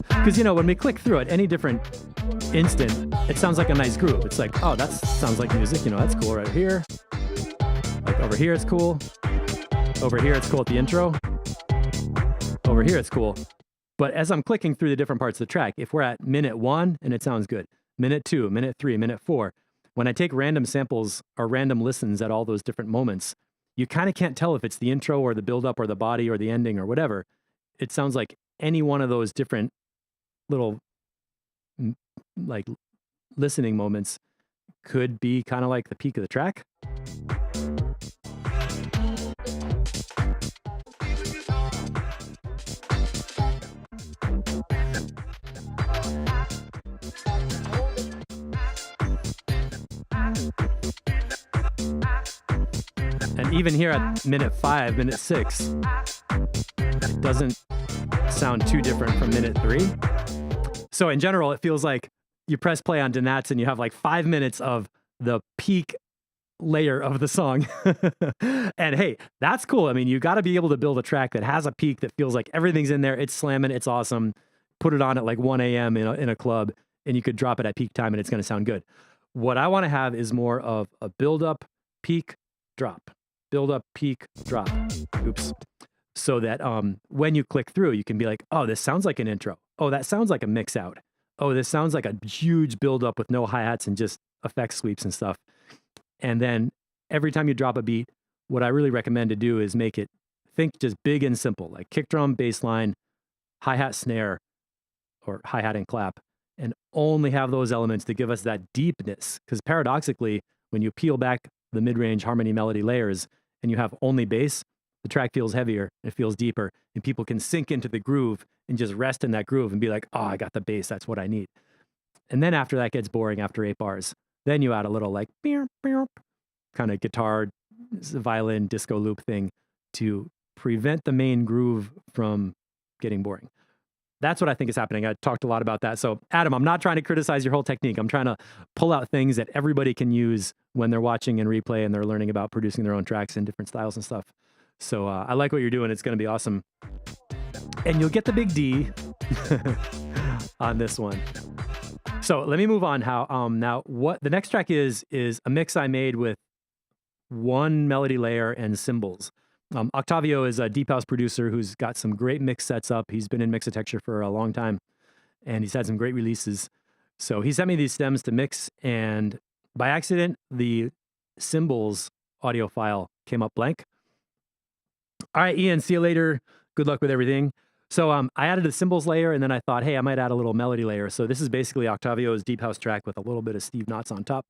Because, you know, when we click through at any different instant, it sounds like a nice groove. It's like, oh, that sounds like music, you know, that's cool right here. Like over here, it's cool. Over here, it's cool at the intro. Over here, it's cool. But as I'm clicking through the different parts of the track, if we're at minute 1 and it sounds good, minute 2, minute 3, minute 4, when I take random samples or random listens at all those different moments, you kind of can't tell if it's the intro or the build up or the body or the ending or whatever. It sounds like any one of those different little like listening moments could be kind of like the peak of the track. And even here at minute 5, minute 6, it doesn't sound too different from minute 3. So in general, it feels like you press play on Donats and you have like 5 minutes of the peak layer of the song. And hey, that's cool. I mean, you got to be able to build a track that has a peak that feels like everything's in there. It's slamming. It's awesome. Put it on at like 1 a.m. in a club, and you could drop it at peak time and it's going to sound good. What I want to have is more of a build up, peak, drop. Build up, peak, drop. Oops. So that when you click through, you can be like, oh, this sounds like an intro. Oh, that sounds like a mix out. Oh, this sounds like a huge build up with no hi-hats and just effect sweeps and stuff. And then every time you drop a beat, what I really recommend to do is think just big and simple, like kick drum, bass line, hi-hat, snare, or hi-hat and clap, and only have those elements to give us that deepness. Because paradoxically, when you peel back the mid-range harmony melody layers and you have only bass, the track feels heavier, it feels deeper, and people can sink into the groove and just rest in that groove and be like, oh, I got the bass, that's what I need. And then after that gets boring after 8 bars, then you add a little like kind of guitar, violin, disco loop thing to prevent the main groove from getting boring. That's what I think is happening. I talked a lot about that. So Adam, I'm not trying to criticize your whole technique. I'm trying to pull out things that everybody can use when they're watching and replay and they're learning about producing their own tracks in different styles and stuff. So I like what you're doing. It's going to be awesome. And you'll get the big D on this one. So let me move on. Now what the next track is a mix I made with one melody layer and cymbals. Octavio is a deep house producer who's got some great mix sets up. He's been in Mixotexture for a long time, and he's had some great releases. So he sent me these stems to mix, and by accident, the cymbals audio file came up blank. All right, Ian, see you later. Good luck with everything. So I added a cymbals layer, and then I thought, hey, I might add a little melody layer. So this is basically Octavio's deep house track with a little bit of Steve Knotts on top.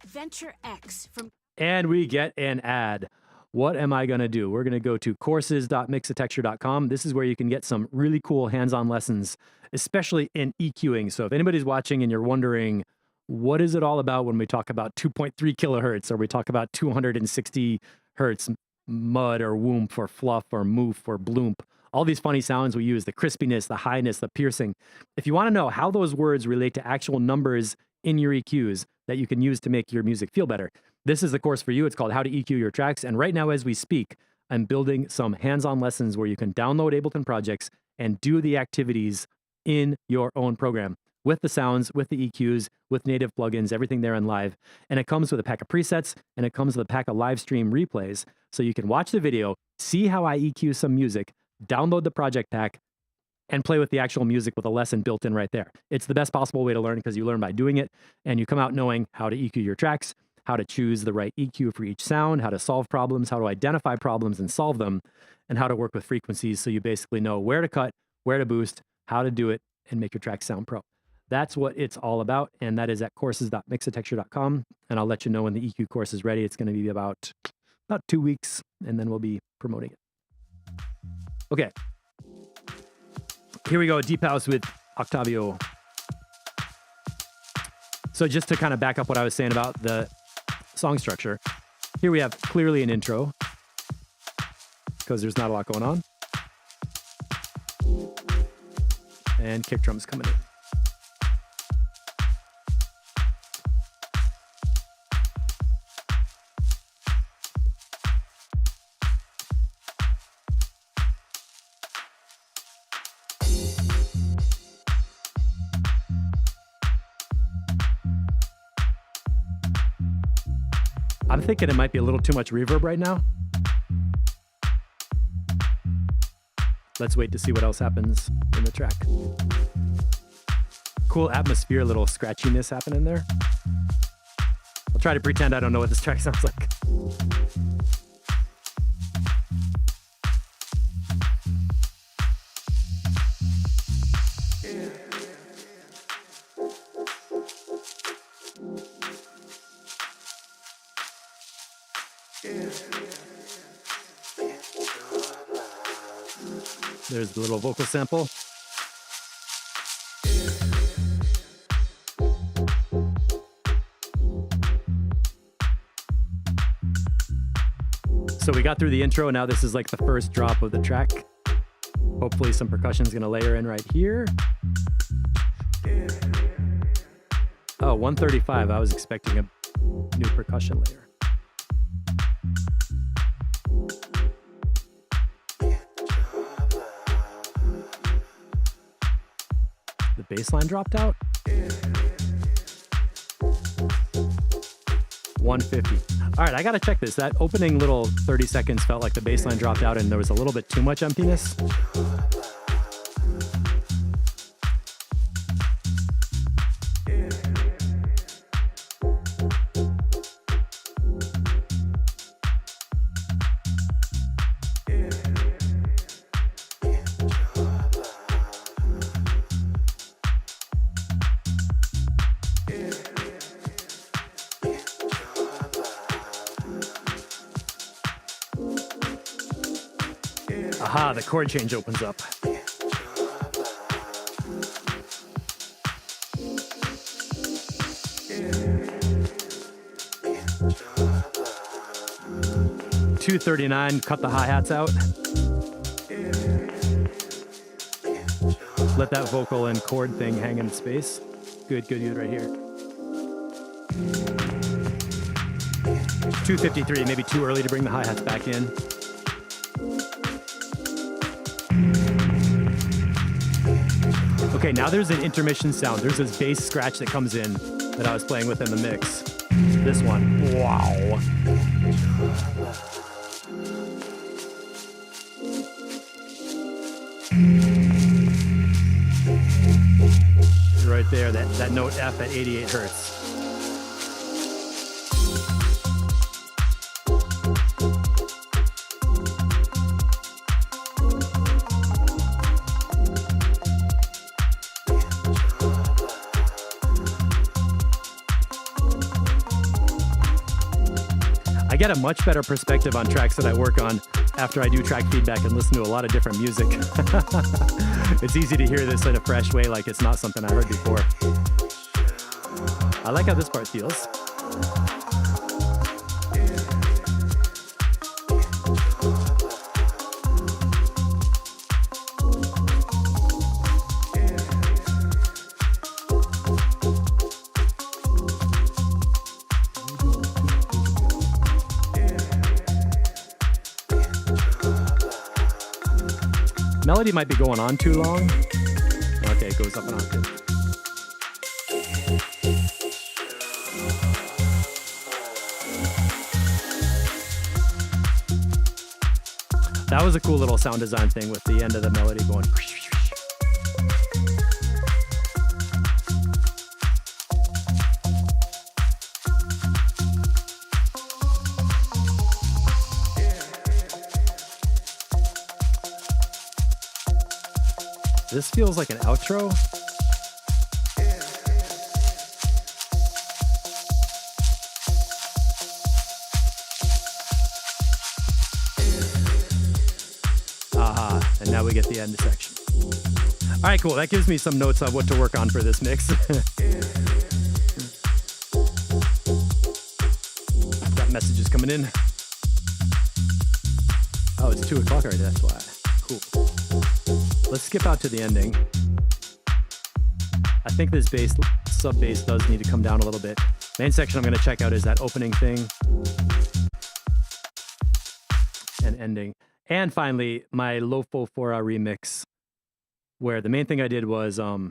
Venture X from... And we get an ad. What am I going to do? We're going to go to courses.mixotexture.com. This is where you can get some really cool hands-on lessons, especially in EQing. So if anybody's watching and you're wondering, what is it all about when we talk about 2.3 kilohertz, or we talk about 260 hertz, mud or whoomp or fluff or moof or bloomp, all these funny sounds we use, the crispiness, the highness, the piercing. If you want to know how those words relate to actual numbers in your EQs that you can use to make your music feel better, this is the course for you. It's called How to EQ Your Tracks. And right now, as we speak, I'm building some hands-on lessons where you can download Ableton projects and do the activities in your own program with the sounds, with the EQs, with native plugins, everything there in live. And it comes with a pack of presets, and it comes with a pack of live stream replays. So you can watch the video, see how I EQ some music, download the project pack, and play with the actual music with a lesson built in right there. It's the best possible way to learn because you learn by doing it, and you come out knowing how to EQ your tracks, how to choose the right EQ for each sound, how to solve problems, how to identify problems and solve them, and how to work with frequencies so you basically know where to cut, where to boost, how to do it, and make your tracks sound pro. That's what it's all about, and that is at courses.mixotexture.com, and I'll let you know when the EQ course is ready. It's going to be about 2 weeks, and then we'll be promoting it. Okay. Here we go, Deep House with Octavio. So just to kind of back up what I was saying about the song structure, here we have clearly an intro because there's not a lot going on. And kick drums coming in. I'm thinking it might be a little too much reverb right now. Let's wait to see what else happens in the track. Cool atmosphere, little scratchiness happening there. I'll try to pretend I don't know what this track sounds like. There's the little vocal sample. So we got through the intro, and now this is like the first drop of the track. Hopefully some percussion is gonna layer in right here. Oh, 135, I was expecting a new percussion layer. The bass line dropped out. 150. All right, I gotta check this. That opening little 30 seconds felt like the bass line dropped out and there was a little bit too much emptiness. Aha, the chord change opens up. $239, cut the hi-hats out. Let that vocal and chord thing hang in space. Good, right here. 253, maybe too early to bring the hi-hats back in. Okay, now there's an intermission sound. There's this bass scratch that comes in that I was playing with in the mix. This one, wow. Right there, that note F at 88 hertz. I get a much better perspective on tracks that I work on after I do track feedback and listen to a lot of different music. It's easy to hear this in a fresh way, like it's not something I heard before. I like how this part feels. Melody might be going on too long. Okay, it goes up an octave. That was a cool little sound design thing with the end of the melody going. This feels like an outro. Aha, and now we get the end section. All right, cool. That gives me some notes of what to work on for this mix. Got messages coming in. Oh, it's 2 o'clock already, that's why. Cool. Let's skip out to the ending. I think this bass, sub bass does need to come down a little bit. Main section I'm gonna check out is that opening thing and ending. And finally, my Lofo Fora remix, where the main thing I did was I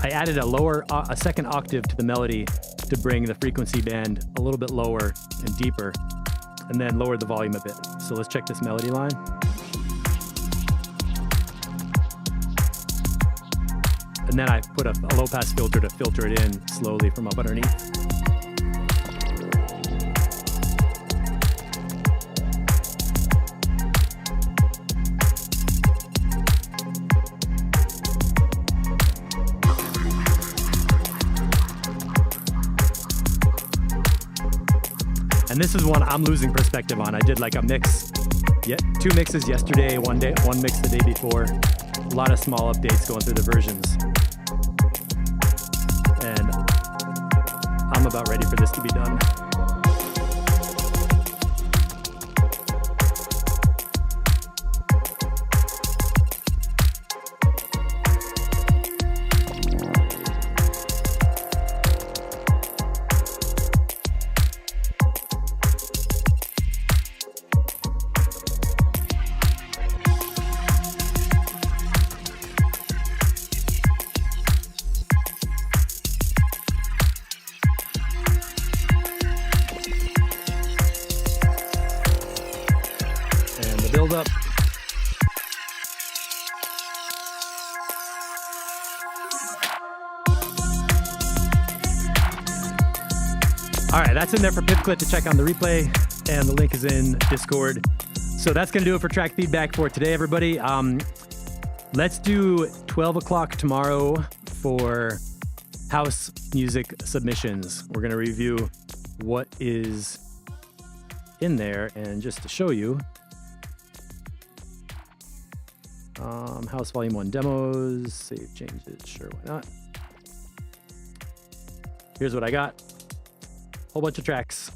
added a second octave to the melody to bring the frequency band a little bit lower and deeper, and then lowered the volume a bit. So let's check this melody line. And then I put a low pass filter to filter it in slowly from up underneath. And this is one I'm losing perspective on. I did like a mix Yeah, 2 mixes yesterday, one mix the day before. A lot of small updates going through the versions. And I'm about ready for this to be done. Build up. All right, that's in there for Pipclit to check on the replay, and the link is in Discord. So that's going to do it for track feedback for today, everybody. Let's do 12 o'clock tomorrow for house music submissions. We're going to review what is in there, and just to show you, house volume 1 demos, save changes, sure, why not? Here's what I got. Whole bunch of tracks,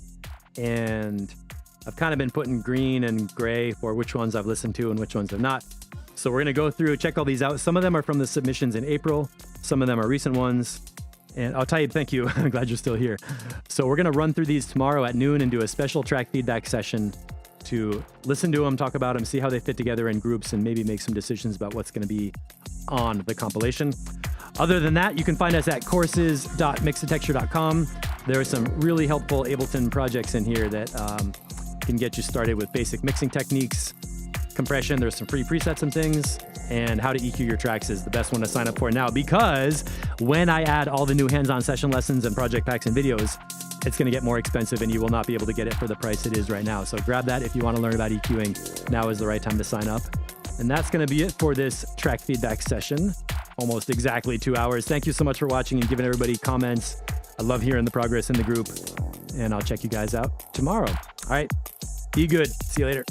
and I've kind of been putting green and gray for which ones I've listened to and which ones I've not. So we're gonna go through, check all these out. Some of them are from the submissions in April, some of them are recent ones, and I'll tell you, thank you, I'm glad you're still here. So we're gonna run through these tomorrow at noon and do a special track feedback session to listen to them, talk about them, see how they fit together in groups, and maybe make some decisions about what's going to be on the compilation. Other than that, you can find us at courses.mixedtexture.com. There are some really helpful Ableton projects in here that can get you started with basic mixing techniques, compression, there's some free presets and things, and how to EQ your tracks is the best one to sign up for now, because when I add all the new hands-on session lessons and project packs and videos, it's going to get more expensive and you will not be able to get it for the price it is right now. So grab that if you want to learn about EQing. Now is the right time to sign up. And that's going to be it for this track feedback session. Almost exactly 2 hours. Thank you so much for watching and giving everybody comments. I love hearing the progress in the group. And I'll check you guys out tomorrow. All right. Be good. See you later.